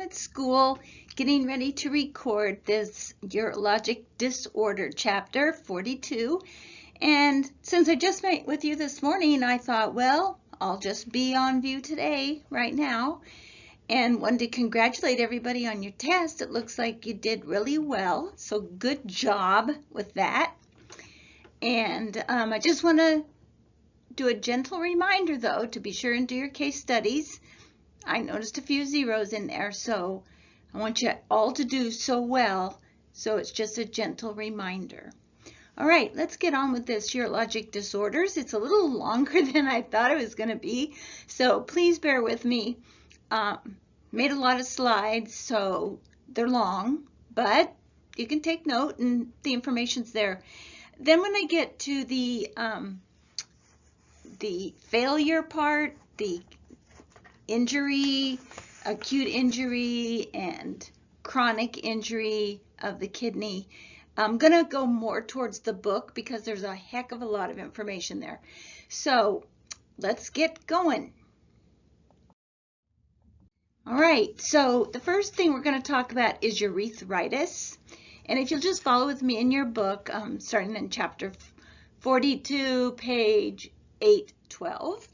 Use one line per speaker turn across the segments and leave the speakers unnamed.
at school getting ready to record this urologic disorder chapter 42. And since I just met with you this morning, I thought, well, I'll just be on view today, right now, and wanted to congratulate everybody on your test. It looks like you did really well, so good job with that. And I just want to do a gentle reminder, though, to be sure and do your case studies. I noticed a few zeros in there, so I want you all to do so well, so it's just a gentle reminder. All right, let's get on with this urologic disorders. It's a little longer than I thought it was going to be, so please bear with me. Made a lot of slides, so they're long, but you can take note and the information's there. Then when I get to the failure part, the injury, acute injury, and chronic injury of the kidney, I'm going to go more towards the book because there's a heck of a lot of information there. So let's get going. All right, so the first thing we're going to talk about is urethritis. And if you'll just follow with me in your book, starting in chapter 42, page 812.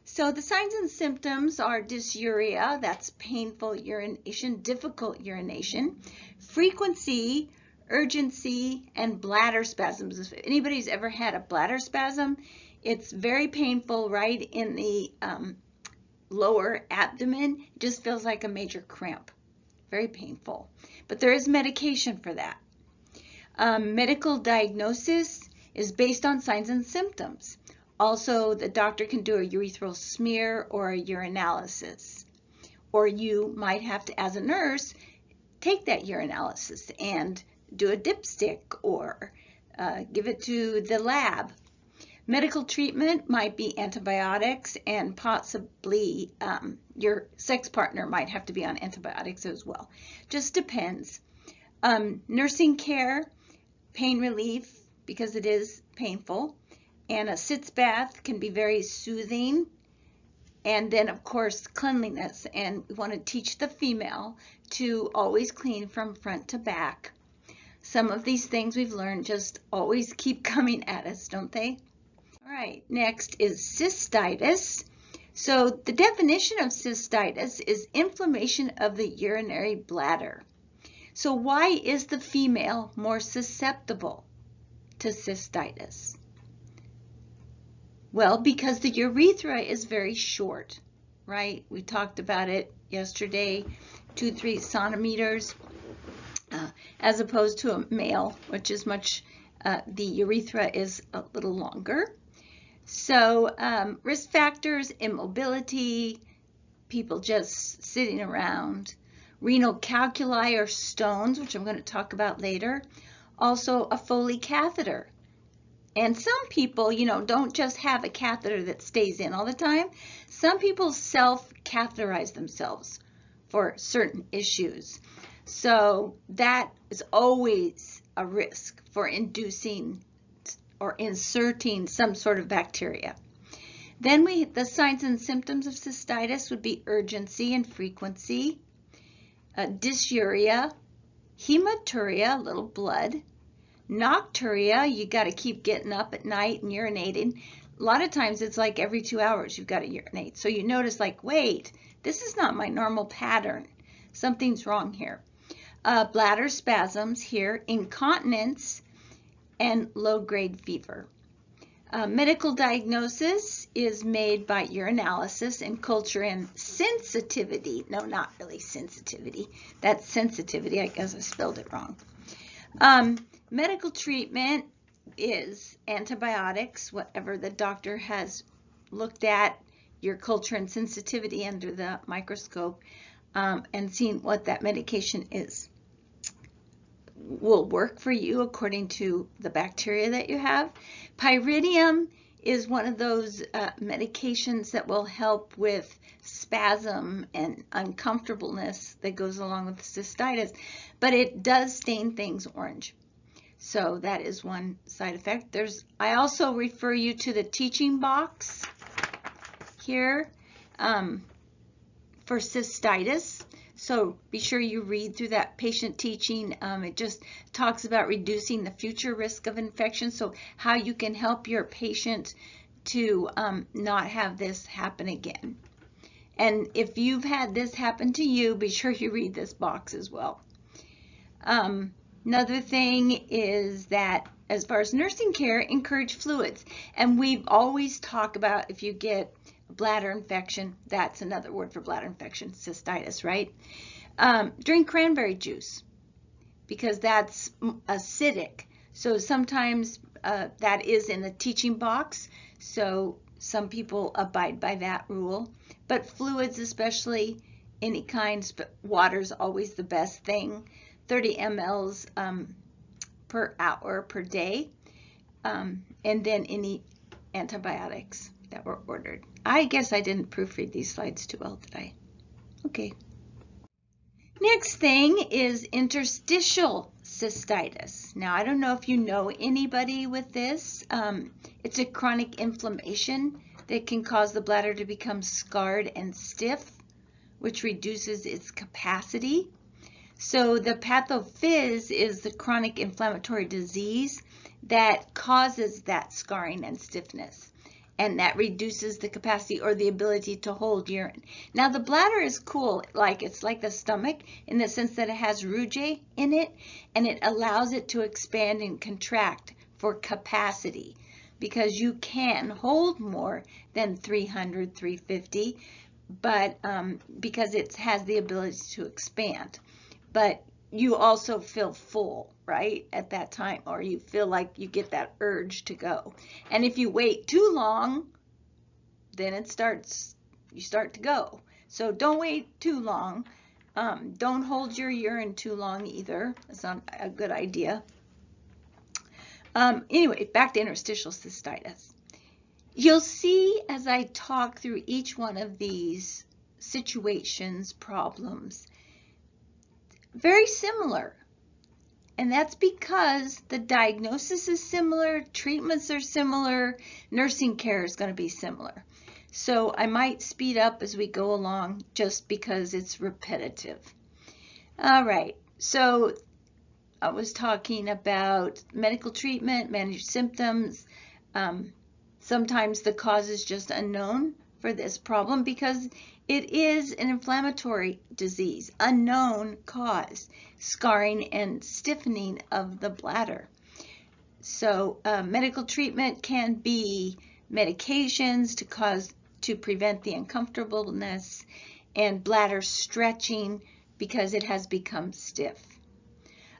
So the signs and symptoms are dysuria, that's painful urination, difficult urination, frequency, urgency, and bladder spasms. If anybody's ever had a bladder spasm, it's very painful right in the lower abdomen. It just feels like a major cramp. Very painful. But there is medication for that. Medical diagnosis is based on signs and symptoms. Also, the doctor can do a urethral smear or a urinalysis. Or you might have to, as a nurse, take that urinalysis and do a dipstick or give it to the lab. Medical treatment might be antibiotics, and possibly your sex partner might have to be on antibiotics as well. Just depends. Nursing care, pain relief, because it is painful, and a sitz bath can be very soothing. And then, of course, cleanliness, and we want to teach the female to always clean from front to back. Some of these things we've learned just always keep coming at us, don't they? All right, next is cystitis. So the definition of cystitis is inflammation of the urinary bladder. So why is the female more susceptible to cystitis? Well, because the urethra is very short, right? We talked about it yesterday, 2-3 centimeters, as opposed to a male, which is much, the urethra is a little longer. So risk factors, immobility, people just sitting around, renal calculi or stones, which I'm going to talk about later, also a Foley catheter. And some people, don't just have a catheter that stays in all the time. Some people self-catheterize themselves for certain issues. So that is always a risk for inducing or inserting some sort of bacteria. Then the signs and symptoms of cystitis would be urgency and frequency, dysuria, hematuria, a little blood, nocturia, you got to keep getting up at night and urinating. A lot of times it's like every 2 hours you've got to urinate. So you notice like, wait, this is not my normal pattern. Something's wrong here. Bladder spasms here, incontinence, and low-grade fever. Medical diagnosis is made by urinalysis and culture and sensitivity. No, not really sensitivity. That's sensitivity. I guess I spelled it wrong. Medical treatment is antibiotics, whatever the doctor has looked at your culture and sensitivity under the microscope and seen what that medication will work for you according to the bacteria that you have. Pyridium is one of those medications that will help with spasm and uncomfortableness that goes along with cystitis, but it does stain things orange. So that is one side effect. I also refer you to the teaching box here for cystitis. So be sure you read through that patient teaching. It just talks about reducing the future risk of infection, so how you can help your patient to not have this happen again. And if you've had this happen to you, be sure you read this box as well. Another thing is that as far as nursing care, encourage fluids. And we've always talked about if you get bladder infection, that's another word for bladder infection, cystitis, right? Drink cranberry juice because that's acidic. So sometimes that is in the teaching box. So some people abide by that rule. But fluids, especially any kinds, but water's always the best thing. 30 mLs per hour per day. And then any antibiotics that were ordered. I guess I didn't proofread these slides too well, did I? Okay. Next thing is interstitial cystitis. Now, I don't know if you know anybody with this. It's a chronic inflammation that can cause the bladder to become scarred and stiff, which reduces its capacity. So the pathophys is the chronic inflammatory disease that causes that scarring and stiffness, and that reduces the capacity or the ability to hold urine. Now the bladder is cool, it's like the stomach in the sense that it has rugae in it, and it allows it to expand and contract for capacity, because you can hold more than 300, 350, but because it has the ability to expand. But you also feel full, right, at that time, or you feel like you get that urge to go. And if you wait too long, then you start to go. So don't wait too long. Don't hold your urine too long either. That's not a good idea. Anyway, back to interstitial cystitis. You'll see as I talk through each one of these situations, problems, very similar. And that's because the diagnosis is similar, treatments are similar, nursing care is going to be similar. So I might speed up as we go along just because it's repetitive. All right, so I was talking about medical treatment, managed symptoms. Sometimes the cause is just unknown for this problem because it is an inflammatory disease, unknown cause, scarring and stiffening of the bladder. So medical treatment can be medications to prevent the uncomfortableness, and bladder stretching because it has become stiff.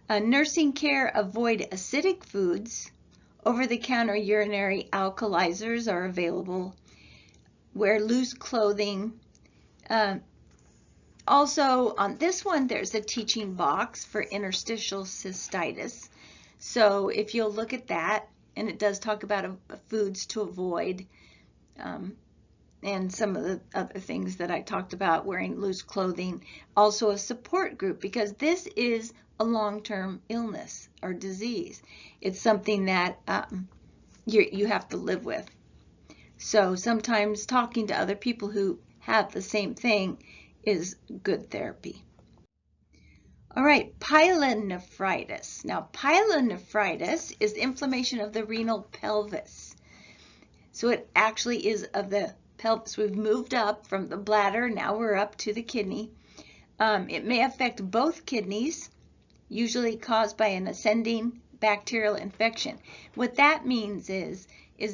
Nursing care, avoid acidic foods. Over-the-counter urinary alkalizers are available. Wear loose clothing. Also, on this one, there's a teaching box for interstitial cystitis. So if you'll look at that, and it does talk about foods to avoid, and some of the other things that I talked about, wearing loose clothing. Also a support group, because this is a long-term illness or disease. It's something that you have to live with. So sometimes talking to other people who have the same thing is good therapy. All right, pyelonephritis. Now, pyelonephritis is inflammation of the renal pelvis. So it actually is of the pelvis. We've moved up from the bladder, now we're up to the kidney. It may affect both kidneys, usually caused by an ascending bacterial infection. What that means is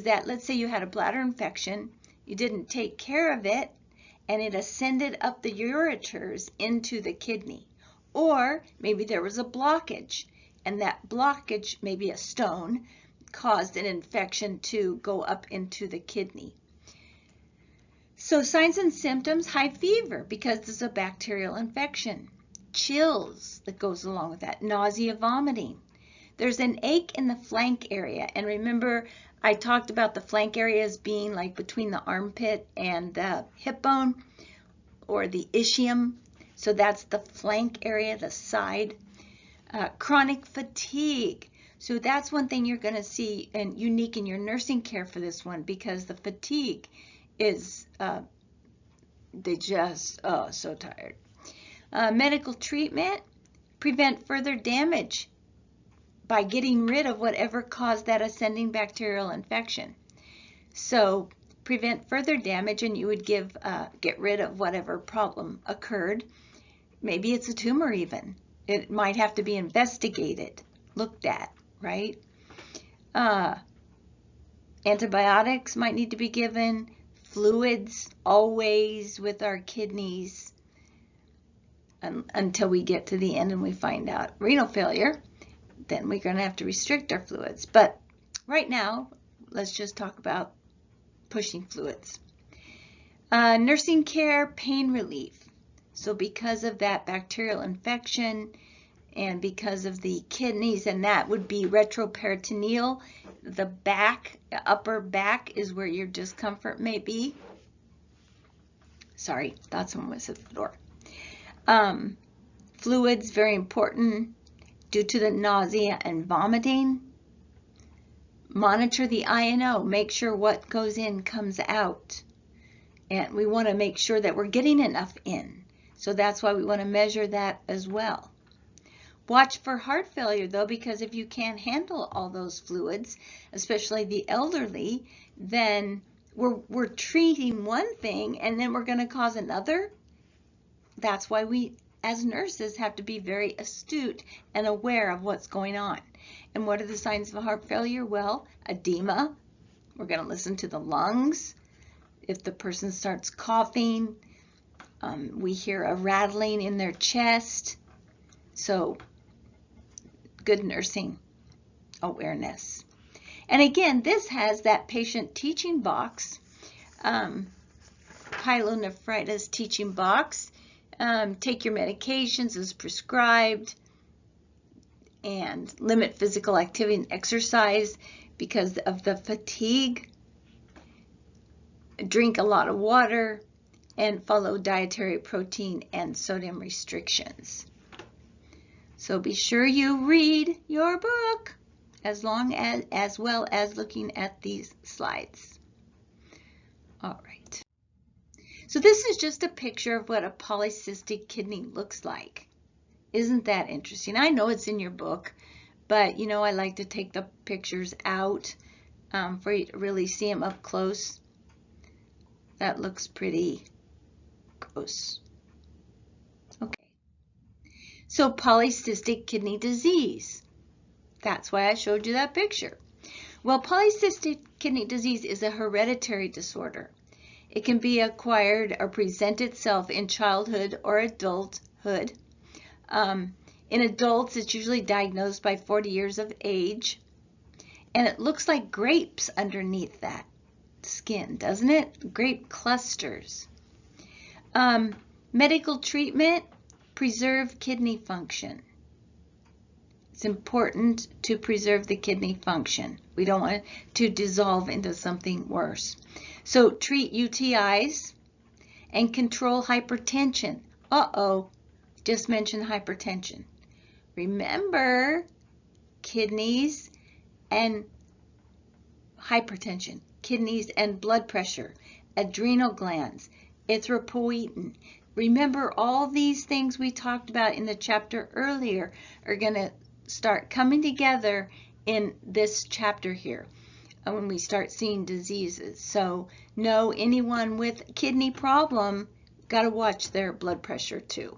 that, let's say you had a bladder infection, you didn't take care of it, and it ascended up the ureters into the kidney. Or maybe there was a blockage, and that blockage, maybe a stone, caused an infection to go up into the kidney. So signs and symptoms, high fever because there's a bacterial infection. Chills that goes along with that. Nausea, vomiting. There's an ache in the flank area. And remember, I talked about the flank area as being like between the armpit and the hip bone, or the ischium. So that's the flank area, the side. Chronic fatigue. So that's one thing you're going to see and unique in your nursing care for this one, because the fatigue is, they just, so tired. Medical treatment, prevent further damage by getting rid of whatever caused that ascending bacterial infection. So prevent further damage, and you would get rid of whatever problem occurred. Maybe it's a tumor even. It might have to be investigated, looked at, right? Antibiotics might need to be given. Fluids, always with our kidneys until we get to the end and we find out renal failure. Then we're going to have to restrict our fluids. But right now, let's just talk about pushing fluids. Nursing care, pain relief. So because of that bacterial infection and because of the kidneys, and that would be retroperitoneal, the back, upper back is where your discomfort may be. Sorry, thought someone was at the door. Fluids, very important due to the nausea and vomiting. Monitor the I&O. Make sure what goes in comes out. And we want to make sure that we're getting enough in. So that's why we want to measure that as well. Watch for heart failure, though, because if you can't handle all those fluids, especially the elderly, then we're treating one thing and then we're going to cause another. That's why we, as nurses, have to be very astute and aware of what's going on. And what are the signs of heart failure? Well, edema. We're going to listen to the lungs. If the person starts coughing, we hear a rattling in their chest. So, good nursing awareness. And again, this has that patient teaching box, pyelonephritis teaching box. Take your medications as prescribed and limit physical activity and exercise because of the fatigue. Drink a lot of water and follow dietary protein and sodium restrictions. So be sure you read your book as well as looking at these slides. All right. So this is just a picture of what a polycystic kidney looks like. Isn't that interesting? I know it's in your book, but you know I like to take the pictures out for you to really see them up close. That looks pretty gross. Okay. So polycystic kidney disease. That's why I showed you that picture. Well, polycystic kidney disease is a hereditary disorder. It can be acquired or present itself in childhood or adulthood. In adults, it's usually diagnosed by 40 years of age. And it looks like grapes underneath that skin, doesn't it? Grape clusters. Medical treatment, preserve kidney function. It's important to preserve the kidney function. We don't want it to dissolve into something worse. So treat UTIs and control hypertension. Uh-oh, just mentioned hypertension. Remember, kidneys and hypertension, kidneys and blood pressure, adrenal glands, erythropoietin. Remember, all these things we talked about in the chapter earlier are going to start coming together in this chapter here when we start seeing diseases. So know anyone with kidney problem, got to watch their blood pressure too.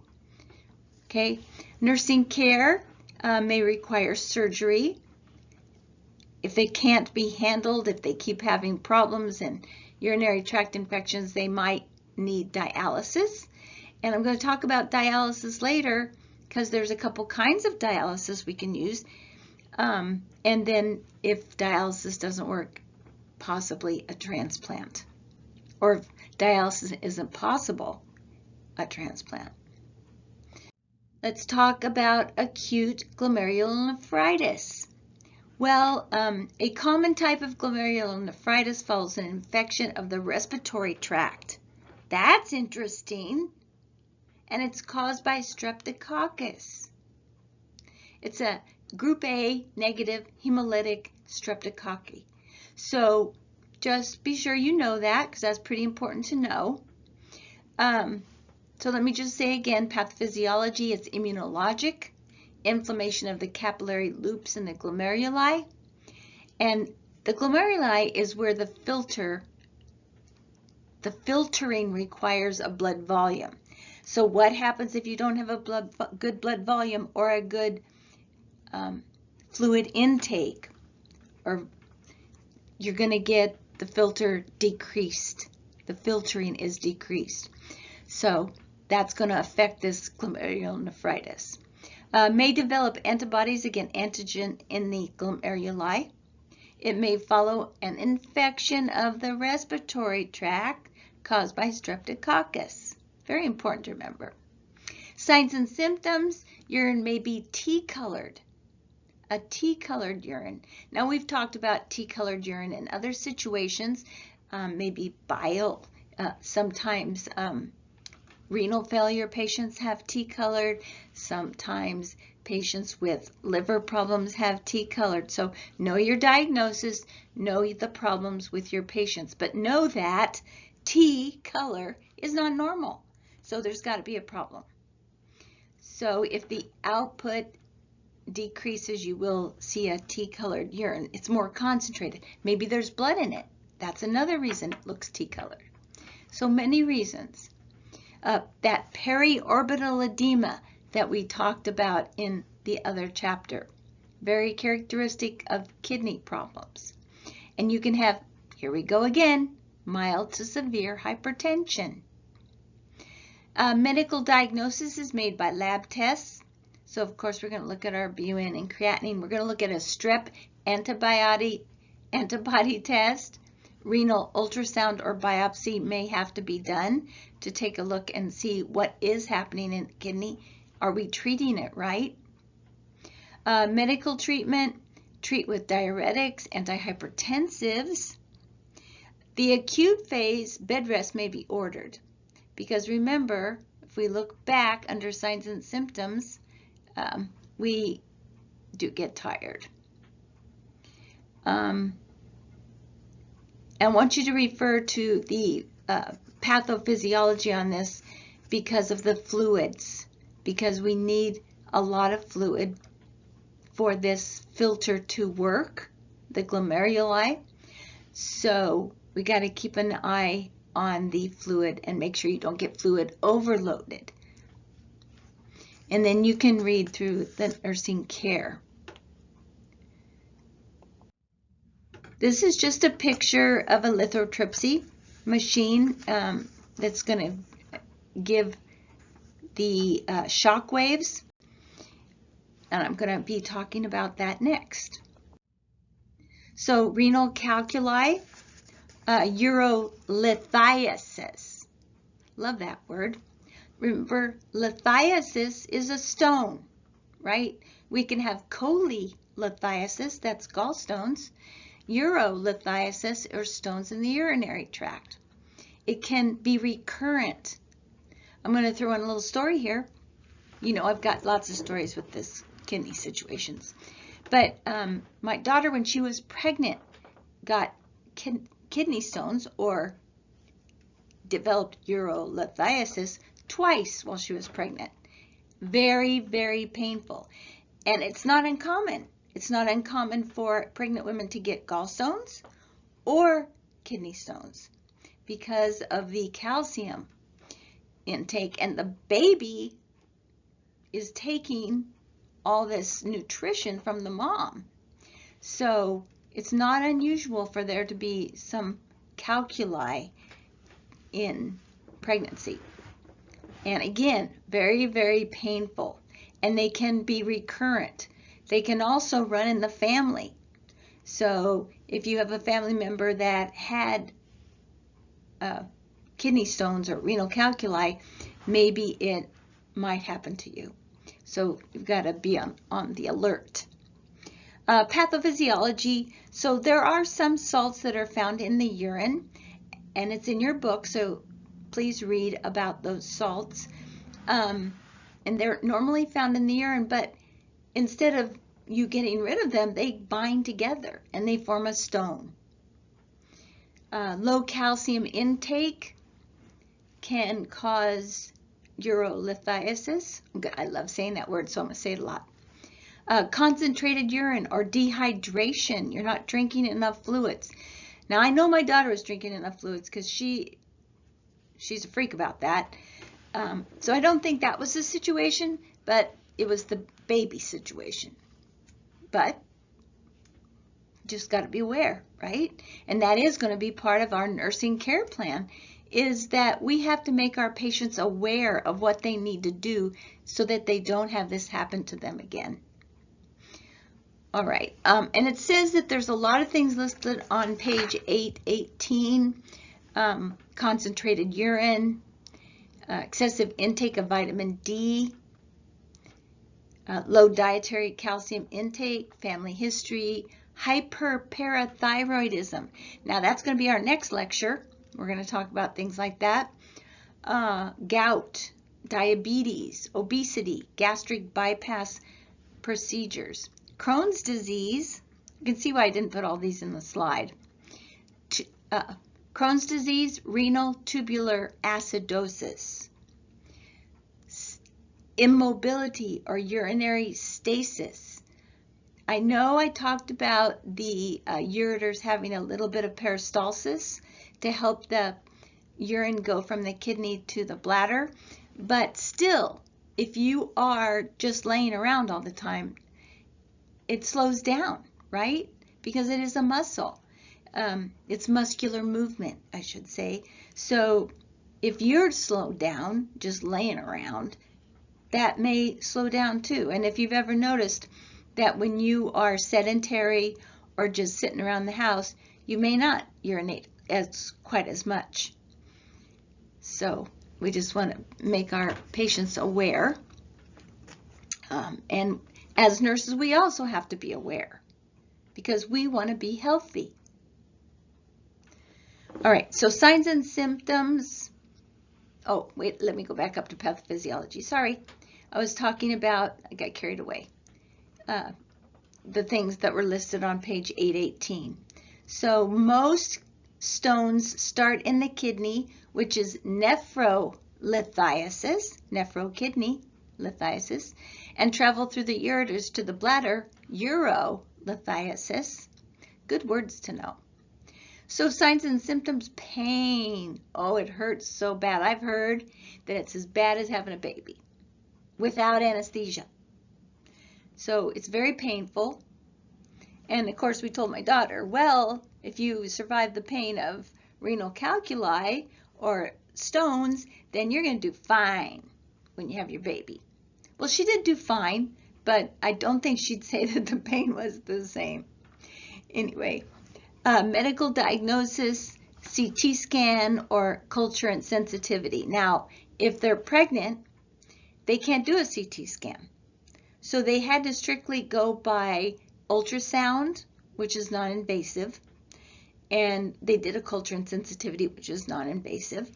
Okay, nursing care may require surgery. If it can't be handled, if they keep having problems and urinary tract infections, they might need dialysis. And I'm going to talk about dialysis later because there's a couple kinds of dialysis we can use. And then if dialysis doesn't work, possibly a transplant. Or if dialysis isn't possible, a transplant. Let's talk about acute glomerulonephritis. Well, a common type of glomerulonephritis follows an infection of the respiratory tract. That's interesting. And it's caused by Streptococcus. It's a group A negative hemolytic streptococci. So just be sure you know that because that's pretty important to know. So let me just say again, pathophysiology is immunologic, inflammation of the capillary loops in the glomeruli, and the glomeruli is where the filtering requires a blood volume. So what happens if you don't have a good blood volume or a good fluid intake? Or you're going to get the filter decreased. The filtering is decreased. So that's going to affect this glomerulonephritis. May develop antibodies against antigen in the glomeruli. It may follow an infection of the respiratory tract caused by Streptococcus. Very important to remember. Signs and symptoms, urine may be tea-colored. A tea-colored urine. Now we've talked about tea-colored urine in other situations, maybe bile. Sometimes renal failure patients have tea-colored. Sometimes patients with liver problems have tea-colored. So know your diagnosis, know the problems with your patients, but know that tea color is not normal. So there's got to be a problem. So if the output decreases, you will see a tea-colored urine. It's more concentrated. Maybe there's blood in it. That's another reason it looks tea-colored. So many reasons. That periorbital edema that we talked about in the other chapter, very characteristic of kidney problems. And you can have, here we go again, mild to severe hypertension. Medical diagnosis is made by lab tests. So of course we're going to look at our BUN and creatinine. We're going to look at a strep antibody test. Renal ultrasound or biopsy may have to be done to take a look and see what is happening in the kidney. Are we treating it right? Medical treatment, treat with diuretics, antihypertensives. The acute phase, bed rest may be ordered. Because remember, if we look back under signs and symptoms, we do get tired. I want you to refer to the pathophysiology on this because of the fluids, because we need a lot of fluid for this filter to work, the glomeruli. So we got to keep an eye on the fluid and make sure you don't get fluid overloaded. And then you can read through the nursing care. This is just a picture of a lithotripsy machine that's going to give the shock waves. And I'm going to be talking about that next. So renal calculi, urolithiasis. Love that word. Remember, lithiasis is a stone, right? We can have cholelithiasis, that's gallstones. Urolithiasis are stones in the urinary tract. It can be recurrent. I'm going to throw in a little story here. You know, I've got lots of stories with this kidney situations. But my daughter, when she was pregnant, got kidney stones or developed urolithiasis twice while she was pregnant. Very, very painful. And it's not uncommon. It's not uncommon for pregnant women to get gallstones or kidney stones because of the calcium intake. And the baby is taking all this nutrition from the mom. So it's not unusual for there to be some calculi in pregnancy. And again, very, very painful. And they can be recurrent. They can also run in the family. So if you have a family member that had kidney stones or renal calculi, maybe it might happen to you. So you've got to be on the alert. Pathophysiology. So there are some salts that are found in the urine, and it's in your book, so please read about those salts. And they're normally found in the urine, but instead of you getting rid of them, they bind together and they form a stone. Low calcium intake can cause urolithiasis. I love saying that word, so I'm going to say it a lot. Concentrated urine or dehydration. You're not drinking enough fluids. Now, I know my daughter was drinking enough fluids because she's a freak about that. So I don't think that was the situation, but it was the baby situation. But just got to be aware, right? And that is going to be part of our nursing care plan, is that we have to make our patients aware of what they need to do so that they don't have this happen to them again. All right, and it says that there's a lot of things listed on page 818, concentrated urine, excessive intake of vitamin D, low dietary calcium intake, family history, hyperparathyroidism. Now that's going to be our next lecture. We're going to talk about things like that. Gout, diabetes, obesity, gastric bypass procedures. Crohn's disease, you can see why I didn't put all these in the slide. Crohn's disease, renal tubular acidosis, immobility or urinary stasis. I know I talked about the ureters having a little bit of peristalsis to help the urine go from the kidney to the bladder, but still, if you are just laying around all the time, it slows down, right? Because it is a muscle. It's muscular movement, I should say. So if you're slowed down, just laying around, that may slow down too. And if you've ever noticed that when you are sedentary or just sitting around the house, you may not urinate quite as much. So we just want to make our patients aware. And as nurses, we also have to be aware because we want to be healthy. All right, so signs and symptoms. Oh, wait, let me go back up to pathophysiology. Sorry, I was talking about, I got carried away, the things that were listed on page 818. So most stones start in the kidney, which is nephrolithiasis, nephrokidney lithiasis, and travel through the ureters to the bladder, urolithiasis. Good words to know. So signs and symptoms, pain. Oh, it hurts so bad. I've heard that it's as bad as having a baby without anesthesia. So it's very painful. And of course we told my daughter, well, if you survive the pain of renal calculi or stones, then you're going to do fine when you have your baby. Well, she did do fine, but I don't think she'd say that the pain was the same. Anyway, medical diagnosis, CT scan, or culture and sensitivity. Now, if they're pregnant, they can't do a CT scan. So they had to strictly go by ultrasound, which is non-invasive, and they did a culture and sensitivity, which is non-invasive.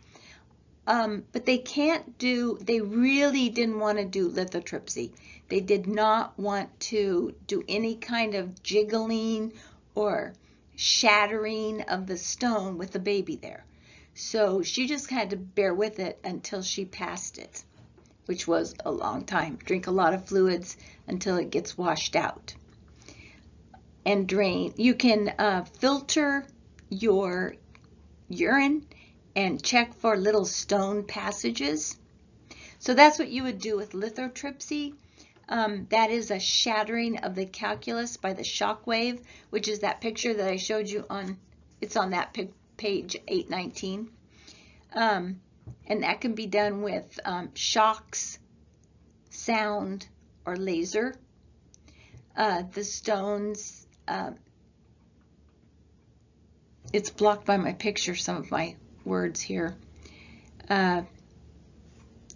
But they really didn't want to do lithotripsy. They did not want to do any kind of jiggling or shattering of the stone with the baby there. So she just had to bear with it until she passed it, which was a long time. Drink a lot of fluids until it gets washed out. And drain. You can filter your urine and check for little stone passages. So that's what you would do with lithotripsy. That is a shattering of the calculus by the shock wave, which is that picture that I showed you on, it's on that page 819. And that can be done with shocks, sound, or laser. The stones, it's blocked by my picture, some of my words here.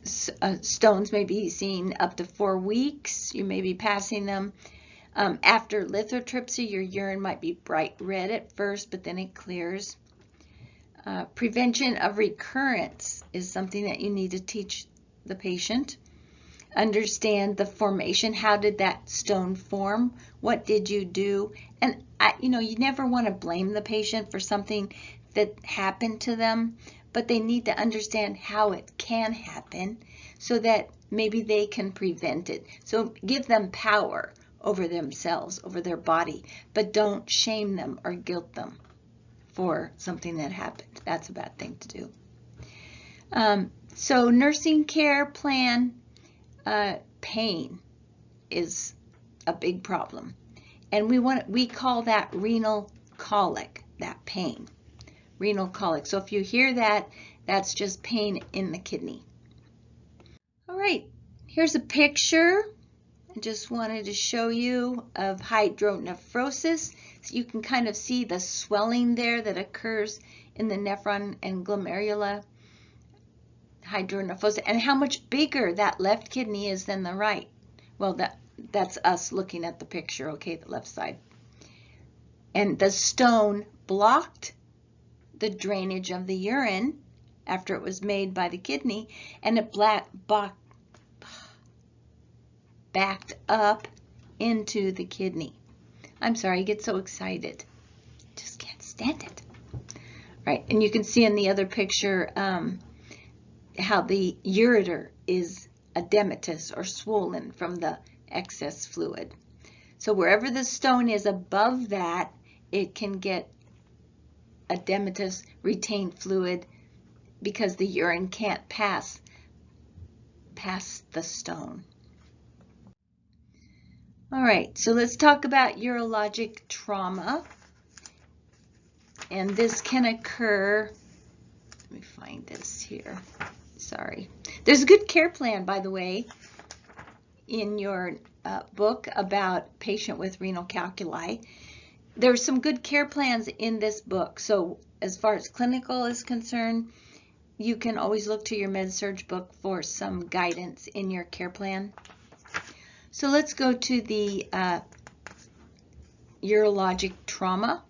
Stones may be seen up to 4 weeks. You may be passing them. After lithotripsy, your urine might be bright red at first, but then it clears. Prevention of recurrence is something that you need to teach the patient. Understand the formation. How did that stone form? What did you do? And you never want to blame the patient for something that happened to them, but they need to understand how it can happen so that maybe they can prevent it. So give them power over themselves, over their body, but don't shame them or guilt them for something that happened. That's a bad thing to do. So nursing care plan, pain is a big problem. And we call that renal colic, that pain. Renal colic. So if you hear that, that's just pain in the kidney. All right, here's a picture. I just wanted to show you of hydronephrosis. So you can kind of see the swelling there that occurs in the nephron and glomerula. Hydronephrosis, and how much bigger that left kidney is than the right. Well, that's us looking at the picture, okay, the left side. And the stone blocked the drainage of the urine after it was made by the kidney, and it backed up into the kidney. I'm sorry, I get so excited. Just can't stand it. Right, and you can see in the other picture how the ureter is edematous or swollen from the excess fluid. So wherever the stone is above that, it can get edematous, retained fluid, because the urine can't pass the stone. All right, so let's talk about urologic trauma. And this can occur, let me find this here. Sorry. There's a good care plan, by the way, in your book about patient with renal calculi. There's some good care plans in this book. So as far as clinical is concerned, you can always look to your med-surg book for some guidance in your care plan. So let's go to the urologic trauma.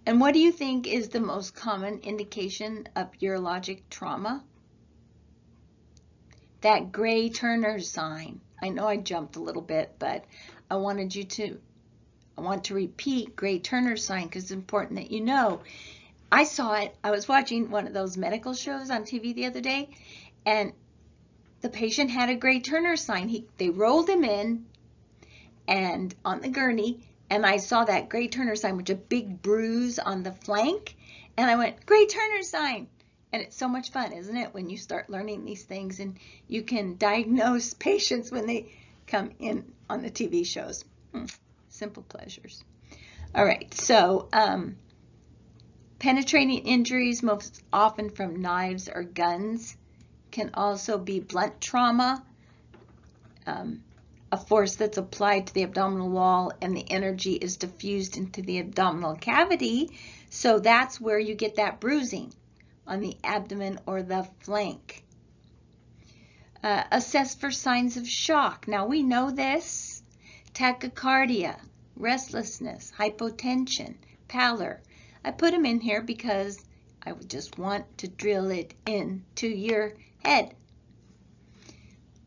And what do you think is the most common indication of urologic trauma? That gray Turner sign. I know I jumped a little bit, but I want to repeat gray Turner sign because it's important that you know. I saw it. I was watching one of those medical shows on TV the other day, and the patient had a gray Turner sign. They rolled him in and on the gurney, and I saw that gray Turner sign, which is a big bruise on the flank, and I went, gray Turner sign. And it's so much fun, isn't it, when you start learning these things and you can diagnose patients when they come in on the TV shows. Simple pleasures. All right, so penetrating injuries, most often from knives or guns, can also be blunt trauma, a force that's applied to the abdominal wall and the energy is diffused into the abdominal cavity. So that's where you get that bruising on the abdomen or the flank. Assess for signs of shock. Now we know this. Tachycardia, restlessness, hypotension, pallor. I put them in here because I would just want to drill it into your head.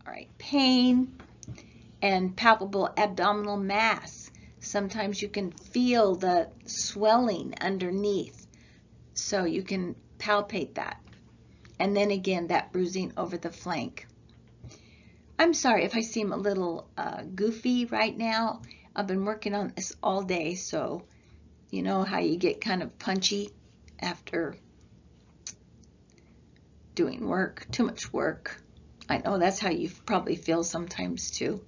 All right, pain and palpable abdominal mass. Sometimes you can feel the swelling underneath, so you can palpate that. And then again, that bruising over the flank. I'm sorry if I seem a little goofy right now. I've been working on this all day, so you know how you get kind of punchy after doing work, too much work. I know that's how you probably feel sometimes too.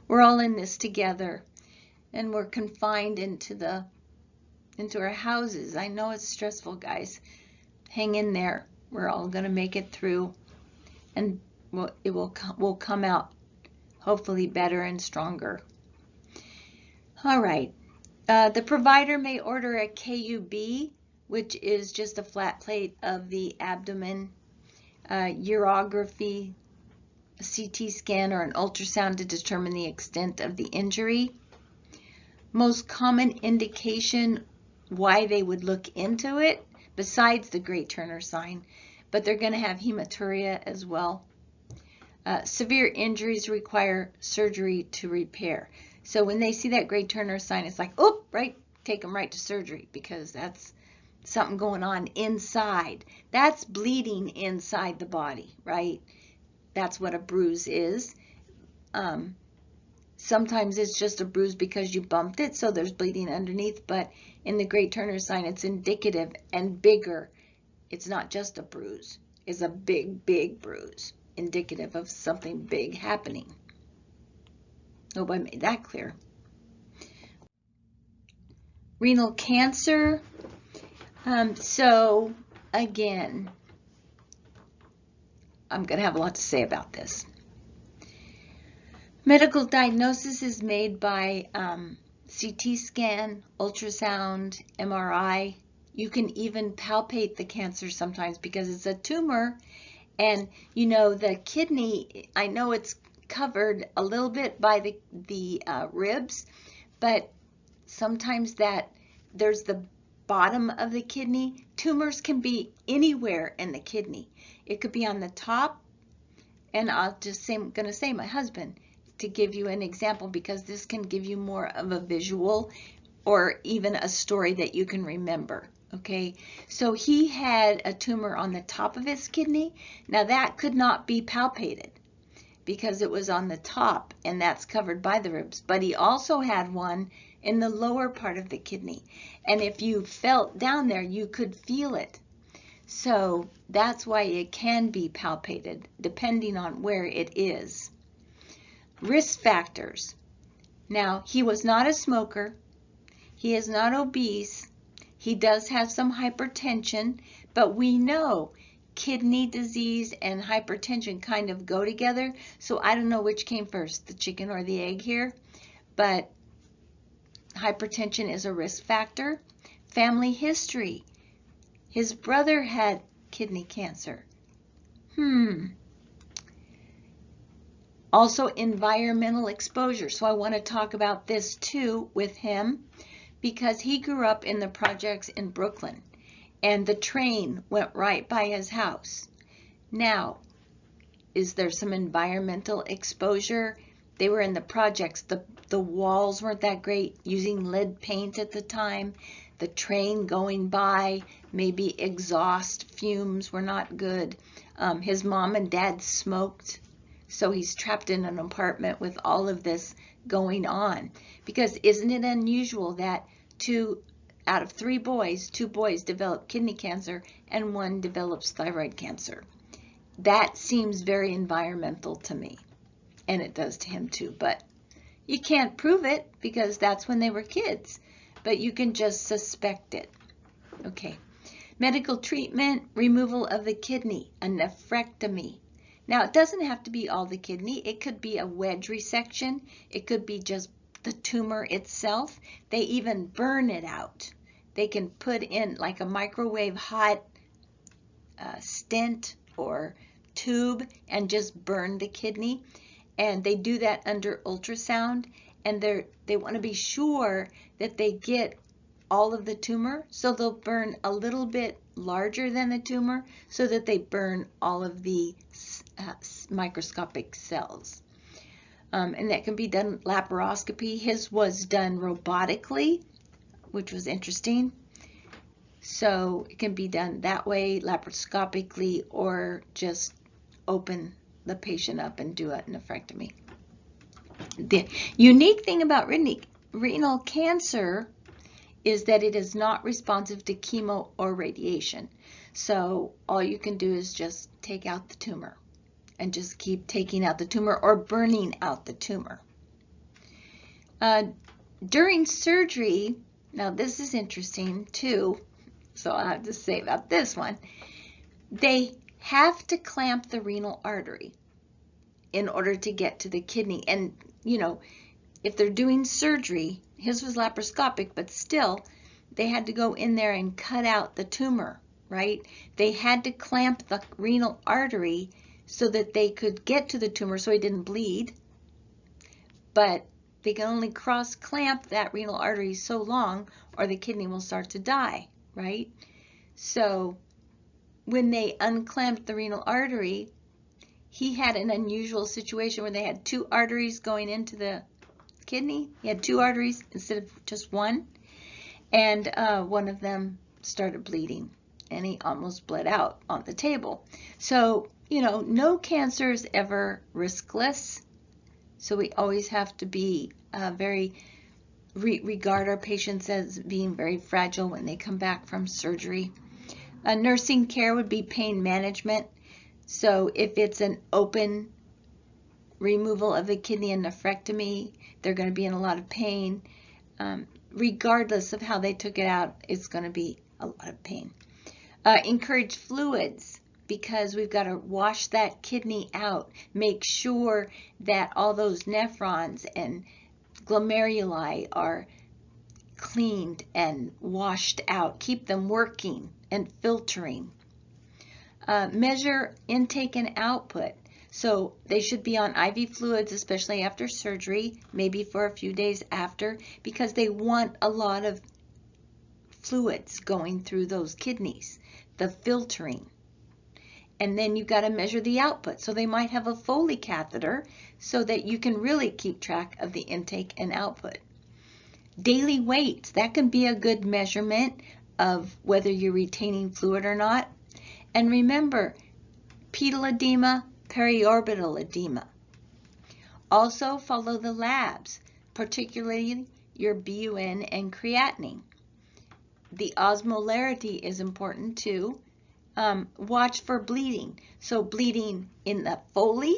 We're all in this together, and we're confined into our houses. I know it's stressful, guys. Hang in there. We're all going to make it through, and we'll come out hopefully better and stronger. All right. The provider may order a KUB, which is just a flat plate of the abdomen, urography, a CT scan, or an ultrasound to determine the extent of the injury. Most common indication why they would look into it, besides the Great Turner sign, but they're going to have hematuria as well. Severe injuries require surgery to repair. So when they see that Great Turner sign, it's like, oh, right, take them right to surgery, because that's something going on inside. That's bleeding inside the body, right? That's what a bruise is. Sometimes it's just a bruise because you bumped it, so there's bleeding underneath, but in the Great Turner sign, it's indicative and bigger. It's not just a bruise. It's a big, big bruise, indicative of something big happening. Hope I made that clear. Renal cancer. So again, I'm going to have a lot to say about this. Medical diagnosis is made by CT scan, ultrasound, MRI. You can even palpate the cancer sometimes because it's a tumor. And you know, the kidney, I know it's covered a little bit by the ribs, but sometimes there's the bottom of the kidney. Tumors can be anywhere in the kidney. It could be on the top, and I'm going to say my husband to give you an example, because this can give you more of a visual or even a story that you can remember. Okay, so he had a tumor on the top of his kidney. Now that could not be palpated because it was on the top, and that's covered by the ribs. But he also had one in the lower part of the kidney, and if you felt down there, you could feel it. So that's why it can be palpated depending on where it is. Risk factors. Now, he was not a smoker. He is not obese. He does have some hypertension, but we know kidney disease and hypertension kind of go together. So I don't know which came first, the chicken or the egg here, but hypertension is a risk factor. Family history. His brother had kidney cancer. Also environmental exposure. So I want to talk about this too with him, because he grew up in the projects in Brooklyn, and the train went right by his house. Now, is there some environmental exposure? They were in the projects. The walls weren't that great, using lead paint at the time. The train going by, maybe exhaust fumes were not good. His mom and dad smoked. So he's trapped in an apartment with all of this going on. Because isn't it unusual that 2 out of 3 boys, 2 boys develop kidney cancer and 1 develops thyroid cancer? That seems very environmental to me. And it does to him too. But you can't prove it because that's when they were kids. But you can just suspect it. Okay. Medical treatment, removal of the kidney, a nephrectomy. Now, it doesn't have to be all the kidney. It could be a wedge resection. It could be just the tumor itself. They even burn it out. They can put in like a microwave hot stent or tube and just burn the kidney. And they do that under ultrasound. And they want to be sure that they get all of the tumor. So they'll burn a little bit larger than the tumor so that they burn all of the microscopic cells. And that can be done laparoscopy. His was done robotically, which was interesting. So it can be done that way, laparoscopically, or just open the patient up and do a nephrectomy. The unique thing about renal cancer is that it is not responsive to chemo or radiation. So all you can do is just take out the tumor and just keep taking out the tumor or burning out the tumor. During surgery, now this is interesting too, so I have to say about this one. They have to clamp the renal artery in order to get to the kidney. And, you know, if they're doing surgery, his was laparoscopic, but still, they had to go in there and cut out the tumor, right? They had to clamp the renal artery so that they could get to the tumor so he didn't bleed. But they can only cross-clamp that renal artery so long or the kidney will start to die, right? So when they unclamped the renal artery, he had an unusual situation where they had 2 arteries going into the kidney. He had 2 arteries instead of just 1. And one of them started bleeding, and he almost bled out on the table. So, no cancer is ever riskless. So we always have to be regard our patients as being very fragile when they come back from surgery. Nursing care would be pain management. So if it's an open removal of the kidney and nephrectomy, they're going to be in a lot of pain. Regardless of how they took it out, it's going to be a lot of pain. Encourage fluids, because we've got to wash that kidney out. Make sure that all those nephrons and glomeruli are cleaned and washed out. Keep them working and filtering. Measure intake and output. So they should be on IV fluids, especially after surgery, maybe for a few days after, because they want a lot of fluids going through those kidneys, the filtering. And then you've got to measure the output. So they might have a Foley catheter so that you can really keep track of the intake and output. Daily weights, that can be a good measurement of whether you're retaining fluid or not. And remember, pedal edema, periorbital edema. Also follow the labs, particularly your BUN and creatinine. The osmolarity is important too. Watch for bleeding. So bleeding in the Foley,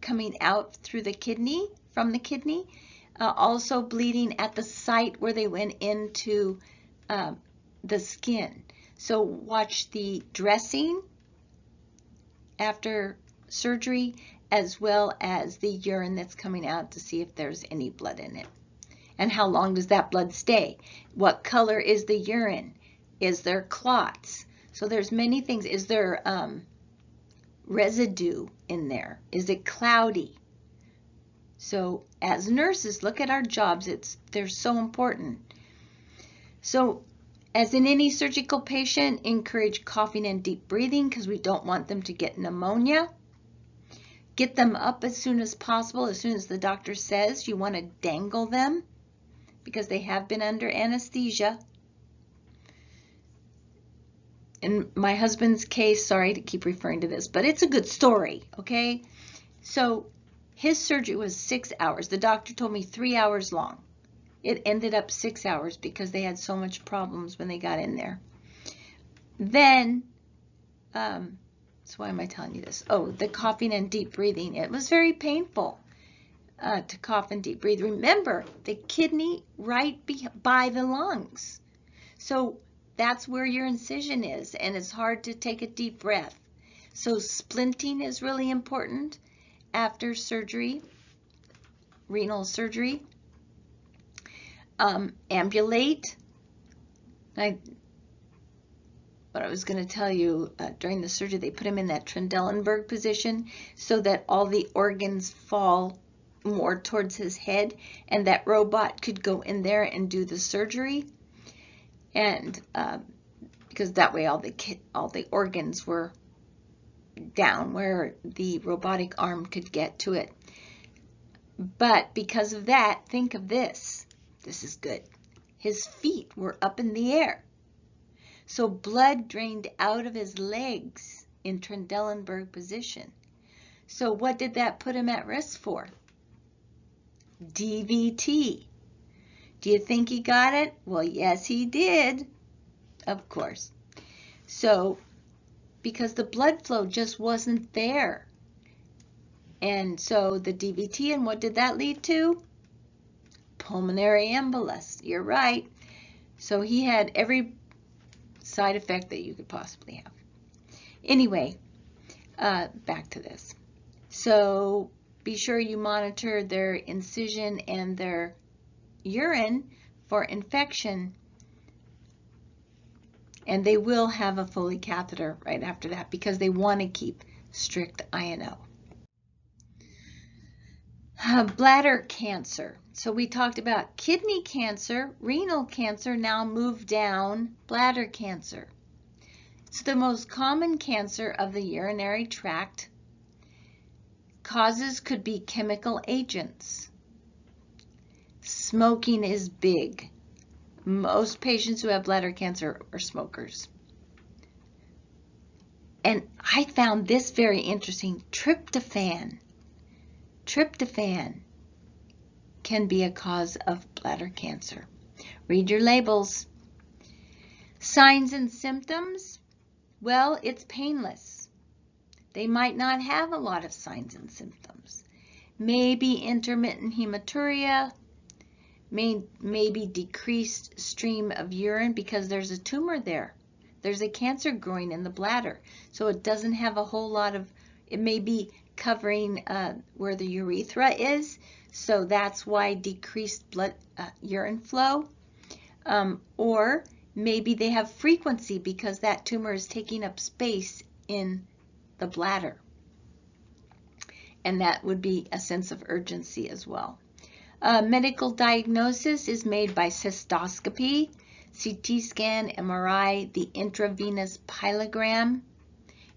coming out through the kidney, from the kidney. Also bleeding at the site where they went into the skin. So watch the dressing after surgery, as well as the urine that's coming out to see if there's any blood in it. And how long does that blood stay? What color is the urine? Is there clots? So there's many things. Is there residue in there? Is it cloudy? So as nurses, look at our jobs. They're so important. So as in any surgical patient, encourage coughing and deep breathing, because we don't want them to get pneumonia. Get them up as soon as possible. As soon as the doctor says, you want to dangle them because they have been under anesthesia. In my husband's case, sorry to keep referring to this, but it's a good story, okay? So his surgery was 6 hours. The doctor told me 3 hours long. It ended up 6 hours because they had so much problems when they got in there. Then, so why am I telling you this? Oh, the coughing and deep breathing. It was very painful to cough and deep breathe. Remember, the kidney right by the lungs. So that's where your incision is, and it's hard to take a deep breath. So splinting is really important after surgery, renal surgery. Ambulate. What I was going to tell you, during the surgery, they put him in that Trendelenburg position so that all the organs fall more towards his head, and that robot could go in there and do the surgery. And because that way all the organs were down where the robotic arm could get to it. But because of that, think of this. This is good. His feet were up in the air. So blood drained out of his legs in Trendelenburg position. So what did that put him at risk for? DVT. Do you think he got it? Well, yes, he did. Of course. So, because the blood flow just wasn't there. And so the DVT, and what did that lead to? Pulmonary embolus. You're right. So he had every side effect that you could possibly have. Anyway, back to this. So be sure you monitor their incision and their urine for infection, and they will have a Foley catheter right after that because they want to keep strict INO. Bladder cancer. So we talked about kidney cancer, renal cancer, now move down, bladder cancer. It's the most common cancer of the urinary tract. Causes could be chemical agents. Smoking is big. Most patients who have bladder cancer are smokers. And I found this very interesting. Tryptophan can be a cause of bladder cancer. Read your labels. Signs and symptoms? Well, it's painless. They might not have a lot of signs and symptoms. Maybe intermittent hematuria, maybe decreased stream of urine because there's a tumor there. There's a cancer growing in the bladder, so it doesn't have a whole lot of, it may be covering where the urethra is, so that's why decreased blood urine flow. Or maybe they have frequency because that tumor is taking up space in the bladder. And that would be a sense of urgency as well. Medical diagnosis is made by cystoscopy, CT scan, MRI, the intravenous pyelogram.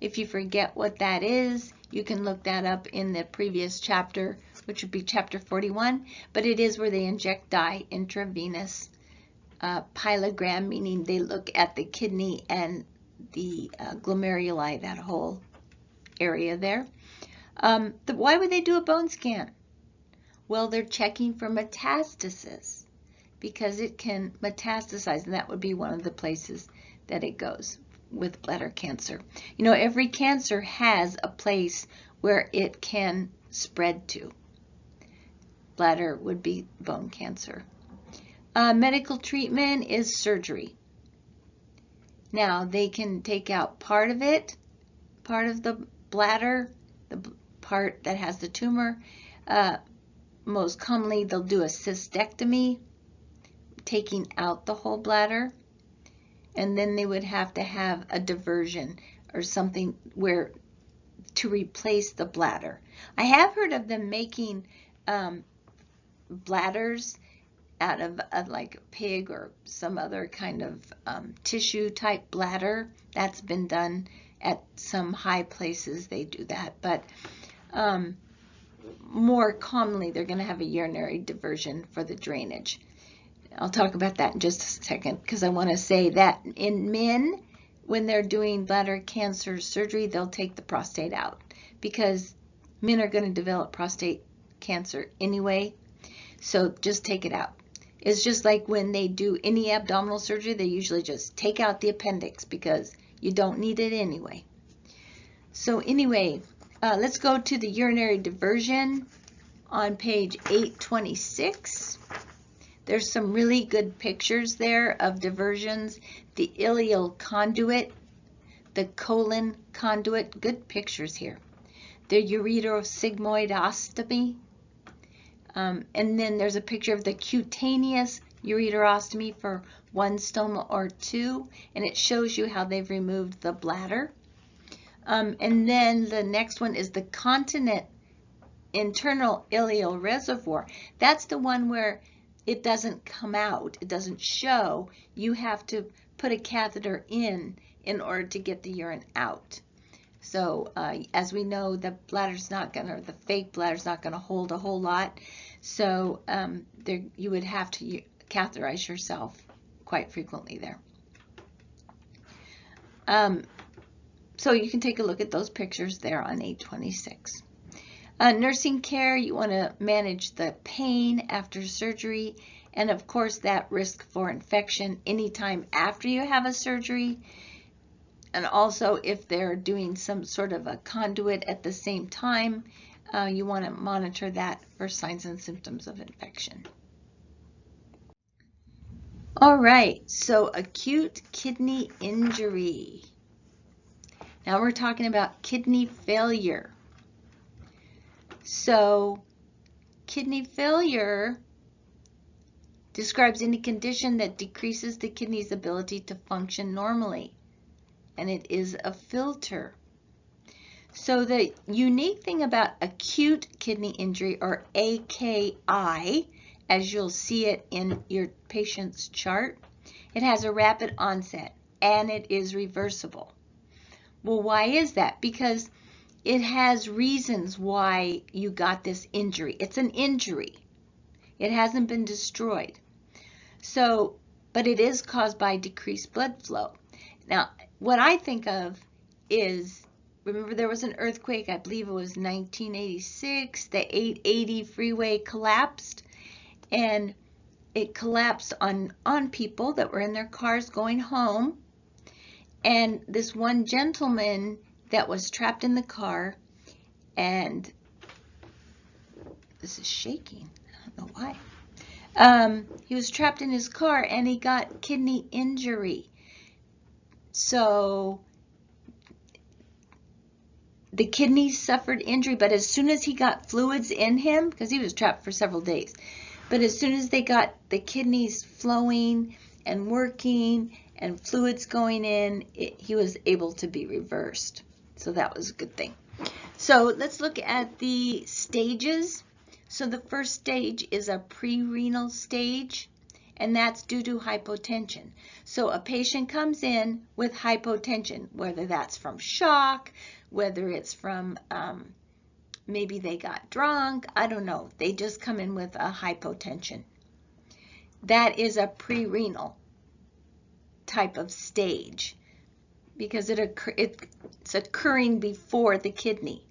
If you forget what that is, you can look that up in the previous chapter, which would be chapter 41, but it is where they inject dye, intravenous pyelogram, meaning they look at the kidney and the glomeruli, that whole area there. Why would they do a bone scan? Well, they're checking for metastasis because it can metastasize, and that would be one of the places that it goes with bladder cancer. You know, every cancer has a place where it can spread to. Bladder would be bone cancer. Medical treatment is surgery. Now, they can take out part of it, part of the bladder, the part that has the tumor. Most commonly, they'll do a cystectomy, taking out the whole bladder, and then they would have to have a diversion or something where to replace the bladder. I have heard of them making bladders out of like pig or some other kind of tissue type bladder. That's been done at some high places. They do that, but more commonly they're going to have a urinary diversion for the drainage. I'll talk about that in just a second because I want to say that in men, when they're doing bladder cancer surgery, they'll take the prostate out because men are going to develop prostate cancer anyway, so just take it out. It's just like when they do any abdominal surgery, they usually just take out the appendix because you don't need it anyway. So anyway, let's go to the urinary diversion on page 826. There's some really good pictures there of diversions. The ileal conduit, the colon conduit, good pictures here. The ureterosigmoidostomy. And then there's a picture of the cutaneous ureterostomy for one stoma or two, and it shows you how they've removed the bladder. And then the next one is the continent internal ileal reservoir. That's the one where it doesn't come out, it doesn't show. You have to put a catheter in order to get the urine out. So as we know, the bladder's not going to, or the fake bladder's not going to hold a whole lot. So you would have to catheterize yourself quite frequently there. So you can take a look at those pictures there on 826. Nursing care, you want to manage the pain after surgery, and of course that risk for infection anytime after you have a surgery. And also if they're doing some sort of a conduit at the same time, you want to monitor that for signs and symptoms of infection. All right, so acute kidney injury. Now we're talking about kidney failure. So kidney failure describes any condition that decreases the kidney's ability to function normally, and it is a filter. So the unique thing about acute kidney injury, or AKI, as you'll see it in your patient's chart, it has a rapid onset and it is reversible. Well, why is that? Because it has reasons why you got this injury. It's an injury. It hasn't been destroyed. So but it is caused by decreased blood flow. Now, what I think of is, remember there was an earthquake, I believe it was 1986, the 880 freeway collapsed, and it collapsed on people that were in their cars going home, and this one gentleman that was trapped in the car, and this is shaking, I don't know why. He was trapped in his car and he got kidney injury. So the kidneys suffered injury, but as soon as he got fluids in him, because he was trapped for several days, but as soon as they got the kidneys flowing and working and fluids going in, he was able to be reversed. So that was a good thing. So let's look at the stages. So the first stage is a pre-renal stage, and that's due to hypotension. So a patient comes in with hypotension, whether that's from shock, whether it's from maybe they got drunk, I don't know. They just come in with a hypotension. That is a pre-renal type of stage because it's occurring before the kidney.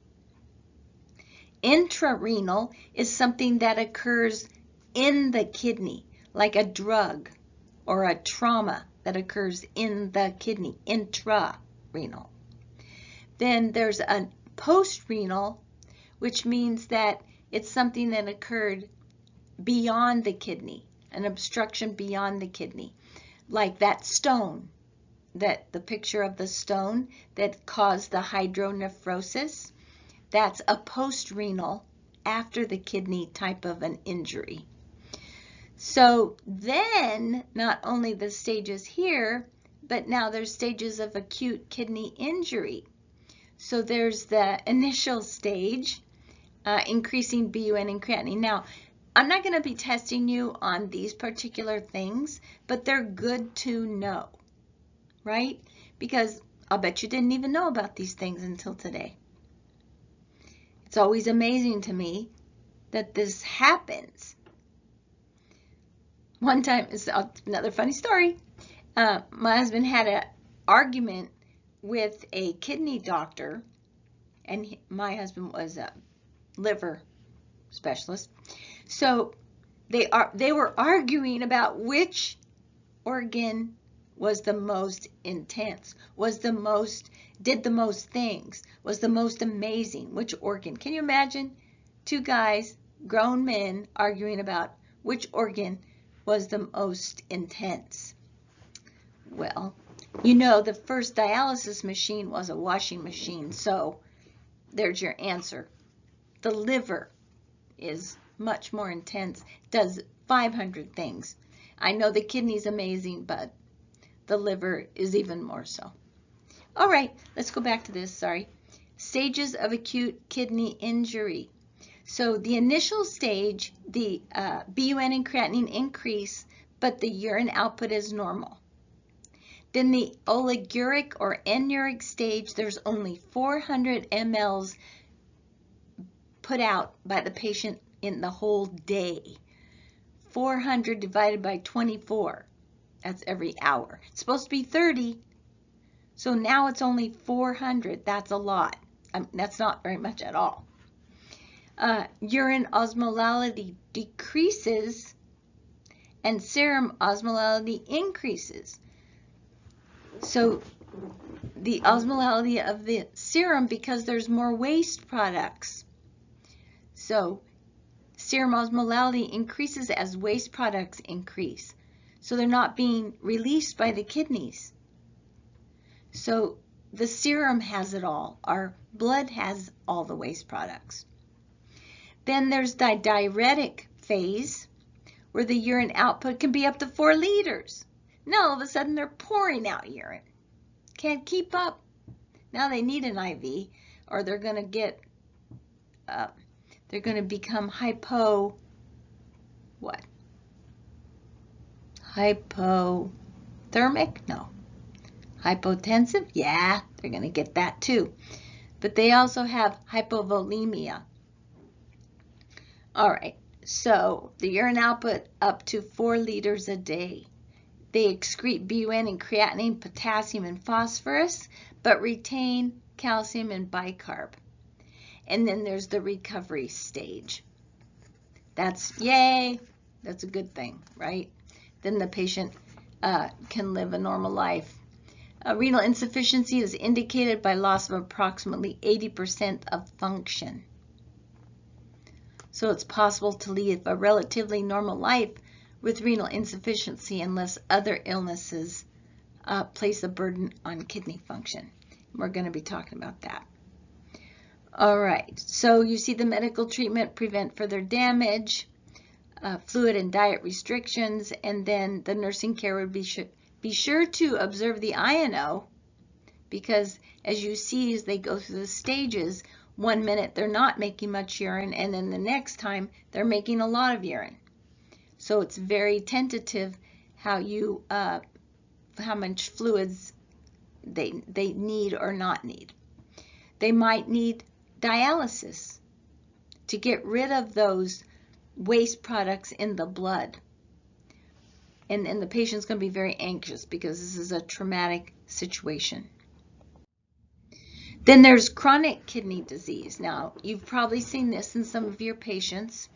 Intrarenal is something that occurs in the kidney, like a drug or a trauma that occurs in the kidney, intrarenal. Then there's a postrenal, which means that it's something that occurred beyond the kidney, an obstruction beyond the kidney, like that stone, that the picture of the stone that caused the hydronephrosis. That's a postrenal, after the kidney type of an injury. So then, not only the stages here, but now there's stages of acute kidney injury. So there's the initial stage, increasing BUN and creatinine. Now, I'm not going to be testing you on these particular things, but they're good to know, right? Because I'll bet you didn't even know about these things until today. It's always amazing to me that this happens. One time, it's another funny story. My husband had an argument with a kidney doctor, and my husband was a liver specialist. So they were arguing about which organ was the most intense, did the most things, was the most amazing, which organ. Can you imagine two guys, grown men, arguing about which organ was the most intense? Well, you know, the first dialysis machine was a washing machine, so there's your answer. The liver is much more intense, does 500 things. I know the kidney's amazing, but the liver is even more so. All right, let's go back to this, sorry. Stages of acute kidney injury. So the initial stage, the BUN and creatinine increase, but the urine output is normal. Then the oliguric or anuric stage, there's only 400 mLs put out by the patient in the whole day. 400 divided by 24, that's every hour. It's supposed to be 30, so now it's only 400. That's a lot. That's not very much at all. Urine osmolality decreases and serum osmolality increases. So the osmolality of the serum, because there's more waste products. So serum osmolality increases as waste products increase. So they're not being released by the kidneys. So the serum has it all. Our blood has all the waste products. Then there's the diuretic phase, where the urine output can be up to 4 liters. Now all of a sudden they're pouring out urine. Can't keep up. Now they need an IV, or they're going to get, they're going to become hypothermic? No. Hypotensive? Yeah, they're going to get that too. But they also have hypovolemia. All right, so the urine output up to 4 liters a day. They excrete BUN and creatinine, potassium, and phosphorus, but retain calcium and bicarb. And then there's the recovery stage. That's yay, that's a good thing, right? Then the patient can live a normal life. Renal insufficiency is indicated by loss of approximately 80% of function. So it's possible to live a relatively normal life with renal insufficiency unless other illnesses place a burden on kidney function. We're going to be talking about that. All right, so you see the medical treatment, prevent further damage, fluid and diet restrictions, and then the nursing care would be sure to observe the INO, because as you see as they go through the stages, 1 minute they're not making much urine, and then the next time they're making a lot of urine. So it's very tentative how much fluids they need or not need. They might need dialysis to get rid of those waste products in the blood. And the patient's going to be very anxious because this is a traumatic situation. Then there's chronic kidney disease. Now, you've probably seen this in some of your patients.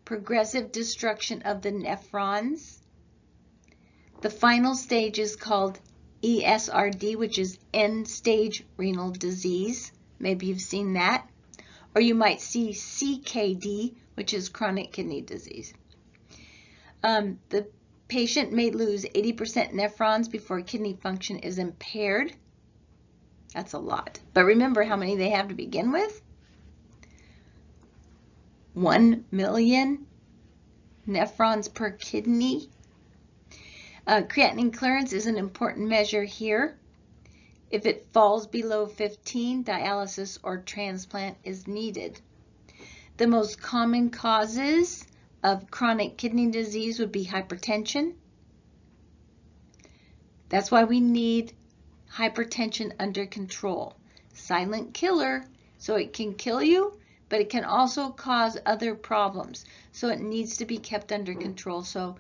Progressive destruction of the nephrons. The final stage is called ESRD, which is end-stage renal disease. Maybe you've seen that. Or you might see CKD, which is chronic kidney disease. The patient may lose 80% nephrons before kidney function is impaired. That's a lot. But remember how many they have to begin with? 1 million nephrons per kidney. Creatinine clearance is an important measure here. If it falls below 15, dialysis or transplant is needed. The most common causes of chronic kidney disease would be hypertension. That's why we need hypertension under control. Silent killer, so it can kill you, but it can also cause other problems. So it needs to be kept under control. So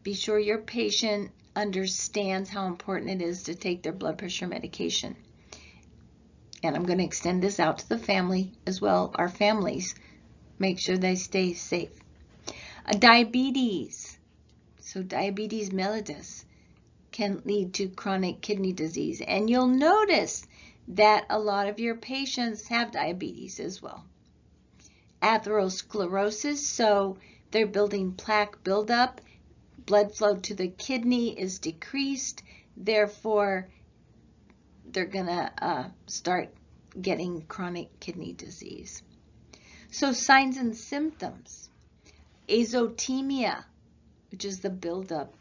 be sure your patient understands how important it is to take their blood pressure medication. And I'm going to extend this out to the family as well, our families. Make sure they stay safe. Diabetes, so diabetes mellitus, can lead to chronic kidney disease. And you'll notice that a lot of your patients have diabetes as well. Atherosclerosis, so they're building plaque buildup. Blood flow to the kidney is decreased. Therefore, they're going to start getting chronic kidney disease. So signs and symptoms. Azotemia, which is the buildup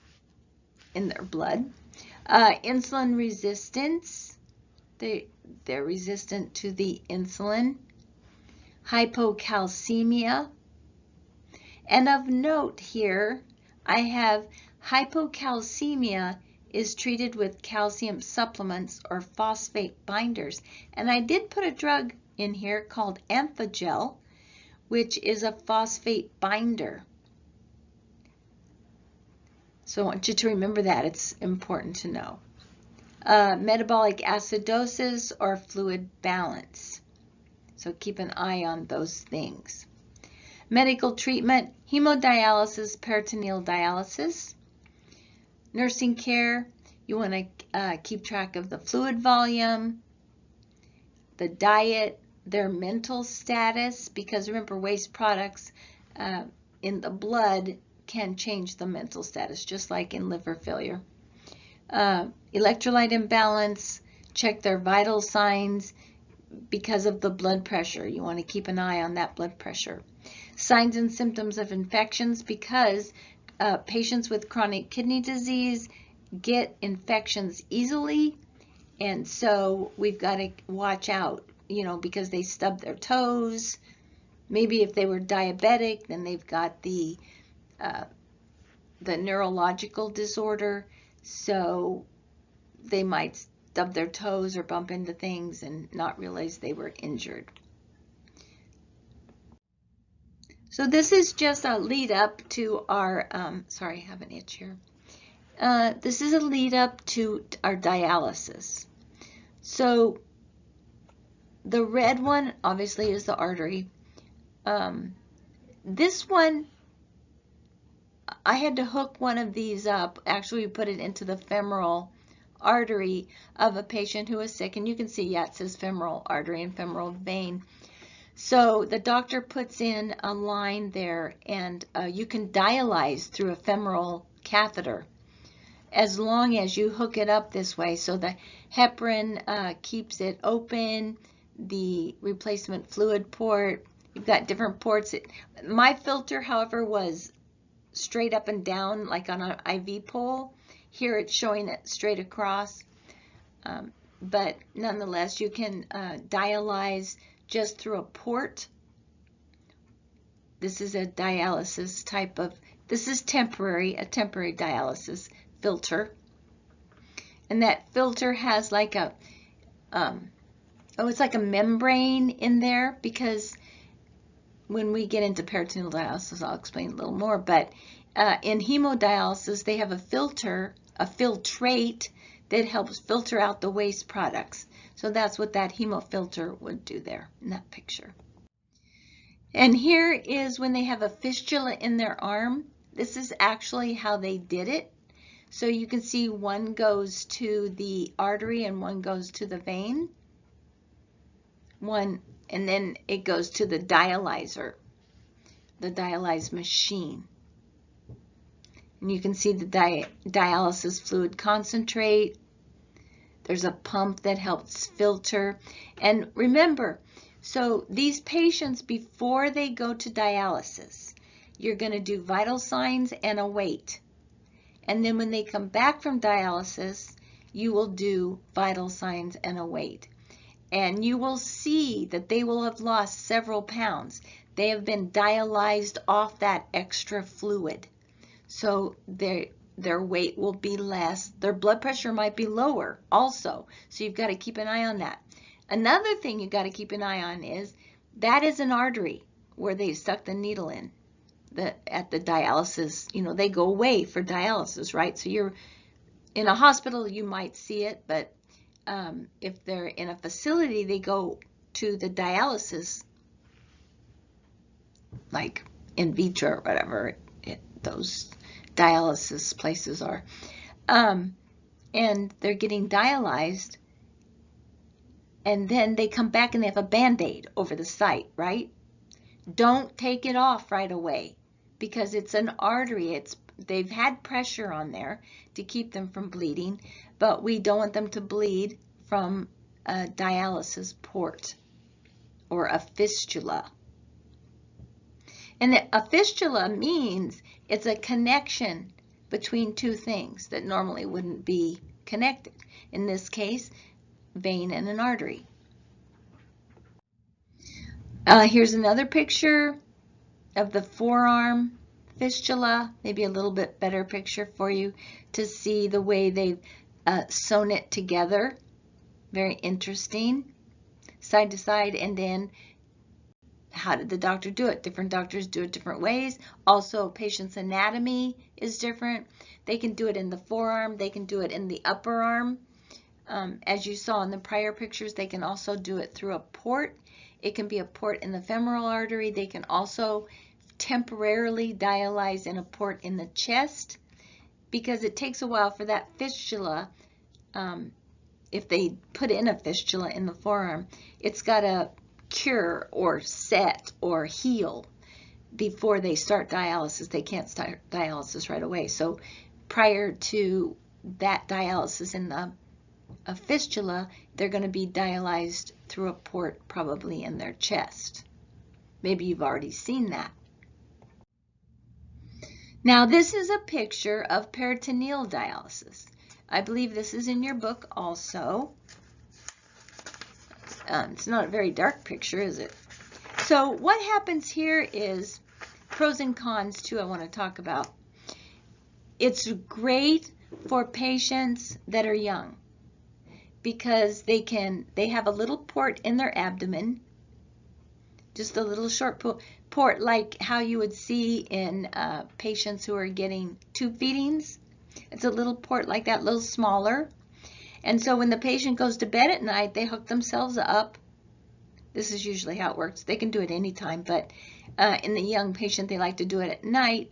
in their blood. Insulin resistance, they're resistant to the insulin. Hypocalcemia. And of note here, I have hypocalcemia is treated with calcium supplements or phosphate binders. And I did put a drug in here called Amphagel, which is a phosphate binder. So I want you to remember that. It's important to know. Metabolic acidosis or fluid balance. So keep an eye on those things. Medical treatment, hemodialysis, peritoneal dialysis. Nursing care, you want to keep track of the fluid volume, the diet, their mental status, because remember, waste products in the blood can change the mental status, just like in liver failure. Electrolyte imbalance, check their vital signs because of the blood pressure. You want to keep an eye on that blood pressure. Signs and symptoms of infections, because patients with chronic kidney disease get infections easily, and so we've got to watch out, because they stub their toes. Maybe if they were diabetic, then they've got the neurological disorder, so they might stub their toes or bump into things and not realize they were injured. So this is just a lead up to our, sorry, I have an itch here. This is a lead up to our dialysis. So the red one obviously is the artery. This one, I had to hook one of these up. Actually, we put it into the femoral artery of a patient who was sick. And you can see, yeah, it says femoral artery and femoral vein. So the doctor puts in a line there, and you can dialyze through a femoral catheter as long as you hook it up this way. So the heparin keeps it open, the replacement fluid port, you've got different ports. My filter, however, was straight up and down like on an IV pole. Here it's showing it straight across, but nonetheless you can dialyze just through a port. This is a dialysis type of, this is temporary, a temporary dialysis filter. And that filter has like a, it's like a membrane in there, because when we get into peritoneal dialysis, I'll explain a little more, but in hemodialysis, they have a filter, a filtrate that helps filter out the waste products. So that's what that hemofilter would do there in that picture. And here is when they have a fistula in their arm. This is actually how they did it. So you can see one goes to the artery and one goes to the vein. And then it goes to the dialyzer, the dialyze machine. And you can see the dialysis fluid concentrate. There's a pump that helps filter. And remember, so these patients, before they go to dialysis, you're going to do vital signs and await. And then when they come back from dialysis, you will do vital signs and await. And you will see that they will have lost several pounds. They have been dialyzed off that extra fluid. So their weight will be less. Their blood pressure might be lower also. So you've got to keep an eye on that. Another thing you've got to keep an eye on is that is an artery where they stuck the needle in. At the dialysis, you know, they go away for dialysis, right? So you're in a hospital, you might see it, but if they're in a facility, they go to the dialysis, like in vitro or whatever those dialysis places are, and they're getting dialyzed, and then they come back and they have a Band-Aid over the site, right? Don't take it off right away, because it's an artery. They've had pressure on there to keep them from bleeding, but we don't want them to bleed from a dialysis port or a fistula. And a fistula means it's a connection between two things that normally wouldn't be connected. In this case, vein and an artery. Here's another picture of the forearm fistula, maybe a little bit better picture for you to see the way they've sewn it together. Very interesting, side to side. And then how did the doctor do it? Different doctors do it different ways. Also, patient's anatomy is different. They can do it in the forearm, they can do it in the upper arm. As you saw in the prior pictures, they can also do it through a port. It can be a port in the femoral artery. They can also temporarily dialyze in a port in the chest, because it takes a while for that fistula, if they put in a fistula in the forearm, it's got to cure or set or heal before they start dialysis. They can't start dialysis right away. So prior to that dialysis in a fistula, they're going to be dialyzed through a port probably in their chest. Maybe you've already seen that. Now this is a picture of peritoneal dialysis. I believe this is in your book also. It's not a very dark picture, is it? So what happens here is pros and cons too I want to talk about. It's great for patients that are young, because they have a little port in their abdomen, just a little short port, port like how you would see in patients who are getting tube feedings. It's a little port like that, a little smaller. And so when the patient goes to bed at night, they hook themselves up. This is usually how it works. They can do it anytime, but in the young patient, they like to do it at night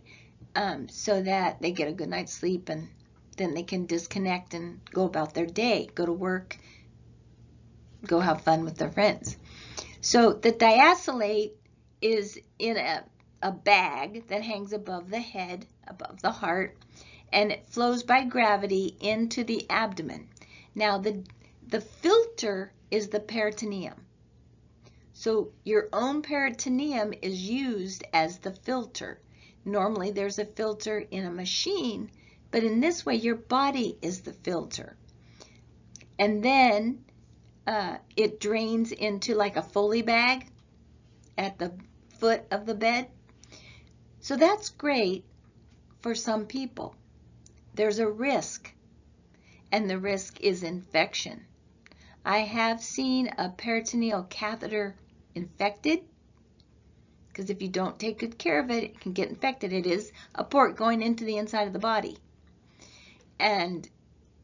so that they get a good night's sleep, and then they can disconnect and go about their day, go to work, go have fun with their friends. So the diastolate is in a bag that hangs above the head, above the heart, and it flows by gravity into the abdomen. Now the filter is the peritoneum. So your own peritoneum is used as the filter. Normally there's a filter in a machine, but in this way your body is the filter. And then it drains into like a Foley bag at the foot of the bed. So that's great for some people. There's a risk, and the risk is infection. I have seen a peritoneal catheter infected, because if you don't take good care of it, it can get infected. It is a port going into the inside of the body. And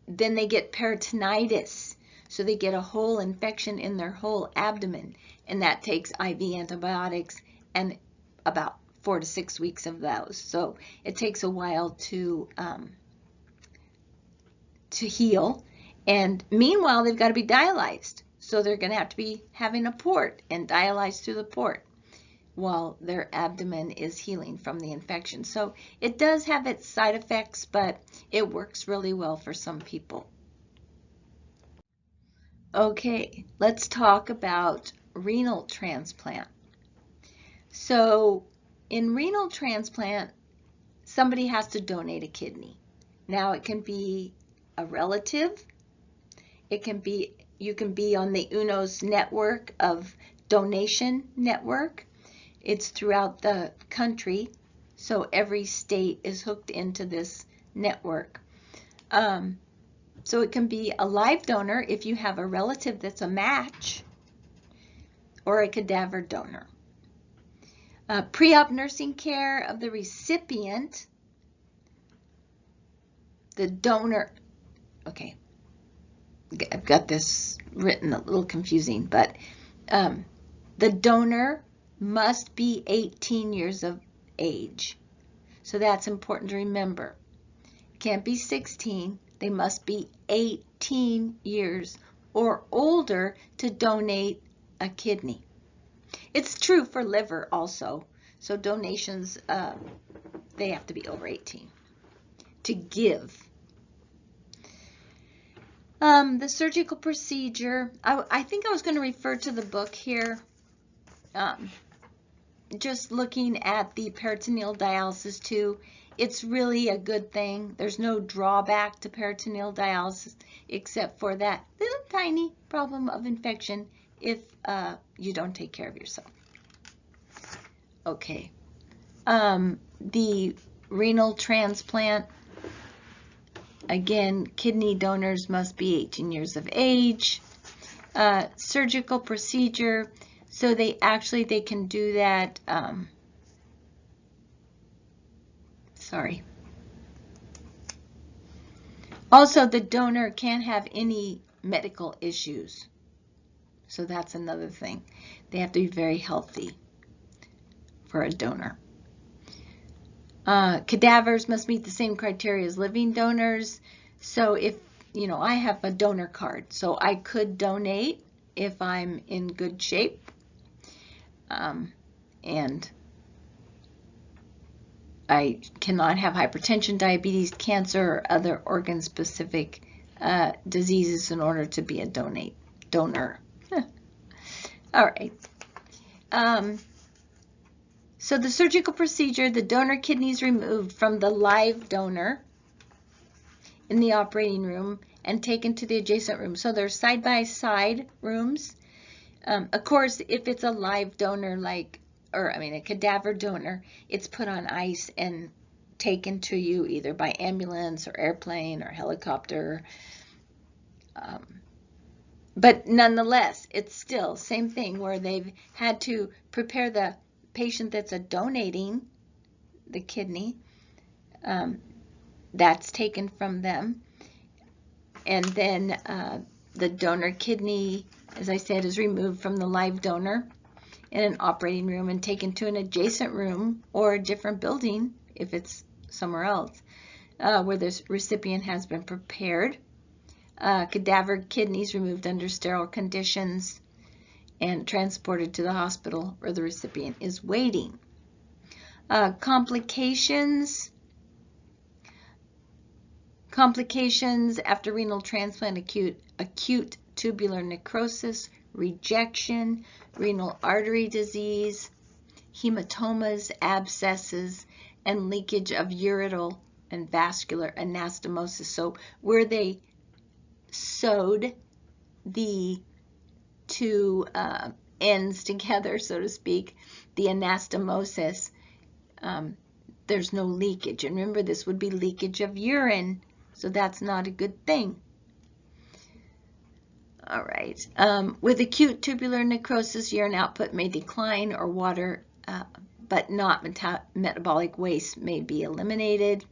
then they get peritonitis. So they get a whole infection in their whole abdomen, and that takes IV antibiotics and about 4 to 6 weeks of those. So it takes a while to heal. And meanwhile, they've got to be dialyzed. So they're going to have to be having a port and dialyzed through the port while their abdomen is healing from the infection. So it does have its side effects, but it works really well for some people. Okay, let's talk about renal transplant. So in renal transplant, somebody has to donate a kidney. Now it can be a relative. It can be, you can be on the UNOS network of donation network. It's throughout the country, so every state is hooked into this network. So it can be a live donor if you have a relative that's a match, or a cadaver donor. Pre-op nursing care of the recipient, the donor, okay, I've got this written a little confusing, but the donor must be 18 years of age. So that's important to remember. It can't be 16. They must be 18 years or older to donate a kidney. It's true for liver also. So donations, they have to be over 18 to give. The surgical procedure, I think I was going to refer to the book here. Just looking at the peritoneal dialysis too, it's really a good thing. There's no drawback to peritoneal dialysis except for that little tiny problem of infection if you don't take care of yourself. Okay, the renal transplant, again, kidney donors must be 18 years of age. Surgical procedure, so they can do that, sorry. Also, the donor can't have any medical issues. So that's another thing. They have to be very healthy for a donor. Cadavers must meet the same criteria as living donors. So if, you know, I have a donor card, so I could donate if I'm in good shape. And I cannot have hypertension, diabetes, cancer, or other organ-specific diseases in order to be a donor. All right. So the surgical procedure, the donor kidney is removed from the live donor in the operating room and taken to the adjacent room. So they're side-by-side rooms. Of course, if it's a live donor, a cadaver donor, it's put on ice and taken to you either by ambulance or airplane or helicopter. But nonetheless, it's still same thing where they've had to prepare patient that's donating the kidney, that's taken from them. And then the donor kidney, as I said, is removed from the live donor in an operating room and taken to an adjacent room or a different building if it's somewhere else where the recipient has been prepared. Cadaver kidneys removed under sterile conditions and transported to the hospital where the recipient is waiting. Complications after renal transplant: acute tubular necrosis, rejection, renal artery disease, hematomas, abscesses, and leakage of ureteral and vascular anastomosis. So where they sewed the two ends together, so to speak, the anastomosis, there's no leakage. And remember, this would be leakage of urine, so that's not a good thing. All right. With acute tubular necrosis, urine output may decline or water, but not metabolic waste may be eliminated.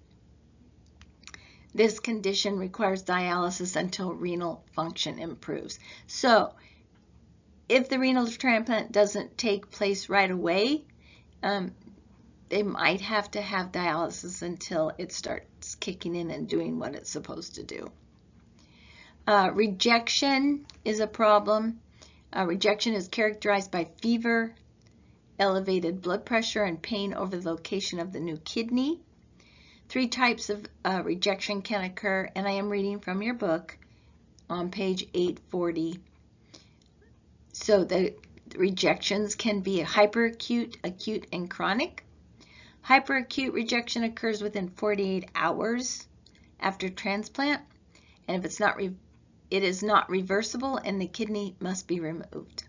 This condition requires dialysis until renal function improves. So if the renal transplant doesn't take place right away, they might have to have dialysis until it starts kicking in and doing what it's supposed to do. Rejection is a problem. Rejection is characterized by fever, elevated blood pressure, and pain over the location of the new kidney. 3 types of rejection can occur, and I am reading from your book on page 840. So the rejections can be hyperacute, acute, and chronic. Hyperacute rejection occurs within 48 hours after transplant, and if it is not reversible, and the kidney must be removed.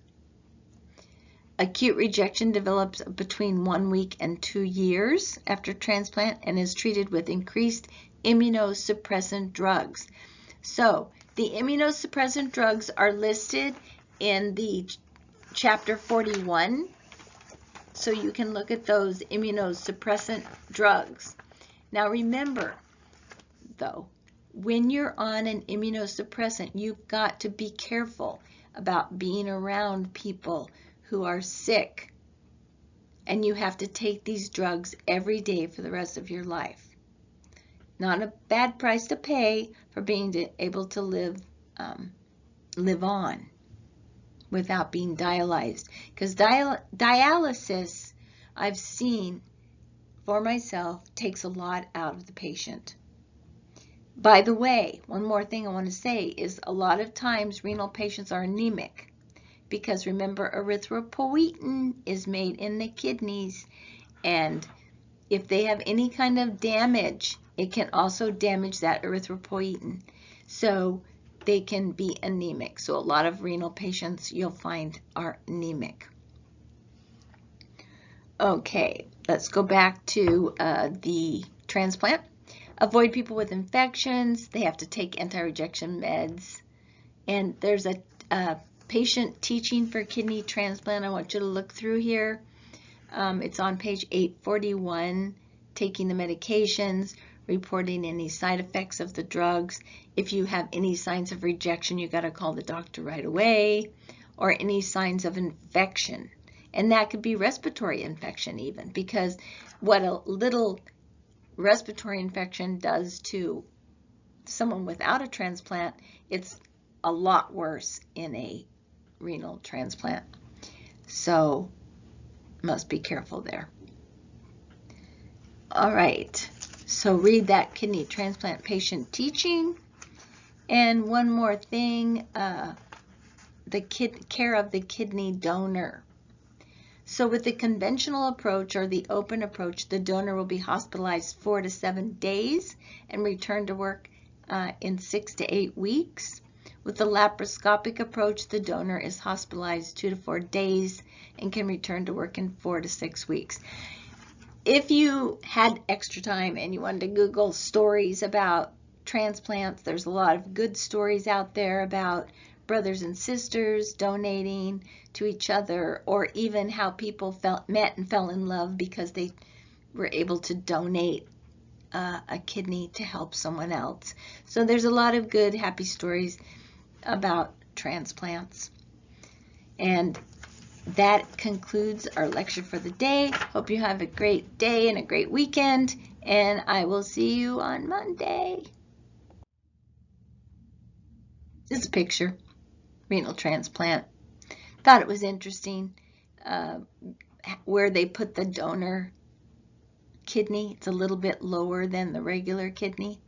Acute rejection develops between 1 week and 2 years after transplant and is treated with increased immunosuppressant drugs. So the immunosuppressant drugs are listed in the chapter 41. So you can look at those immunosuppressant drugs. Now remember, though, when you're on an immunosuppressant, you've got to be careful about being around people who are sick, and you have to take these drugs every day for the rest of your life. Not a bad price to pay for being able to live on without being dialyzed, because dialysis, I've seen for myself, takes a lot out of the patient. By the way, one more thing I want to say is a lot of times renal patients are anemic because remember, erythropoietin is made in the kidneys, and if they have any kind of damage, it can also damage that erythropoietin. So they can be anemic. So a lot of renal patients you'll find are anemic. Okay, let's go back to the transplant. Avoid people with infections. They have to take anti-rejection meds. And there's a patient teaching for kidney transplant. I want you to look through here. It's on page 841, taking the medications, reporting any side effects of the drugs. If you have any signs of rejection, you got to call the doctor right away, or any signs of infection. And that could be respiratory infection even, because what a little respiratory infection does to someone without a transplant, it's a lot worse in a renal transplant. So must be careful there. All right, so read that kidney transplant patient teaching. And one more thing, the care of the kidney donor. So with the conventional approach or the open approach, the donor will be hospitalized 4 to 7 days and return to work in 6 to 8 weeks. With the laparoscopic approach, the donor is hospitalized 2 to 4 days and can return to work in 4 to 6 weeks. If you had extra time and you wanted to Google stories about transplants, there's a lot of good stories out there about brothers and sisters donating to each other, or even how people met and fell in love because they were able to donate a kidney to help someone else. So there's a lot of good, happy stories about transplants. And that concludes our lecture for the day. Hope you have a great day and a great weekend, and I will see you on Monday. This is a picture, renal transplant. Thought it was interesting where they put the donor kidney. It's a little bit lower than the regular kidney.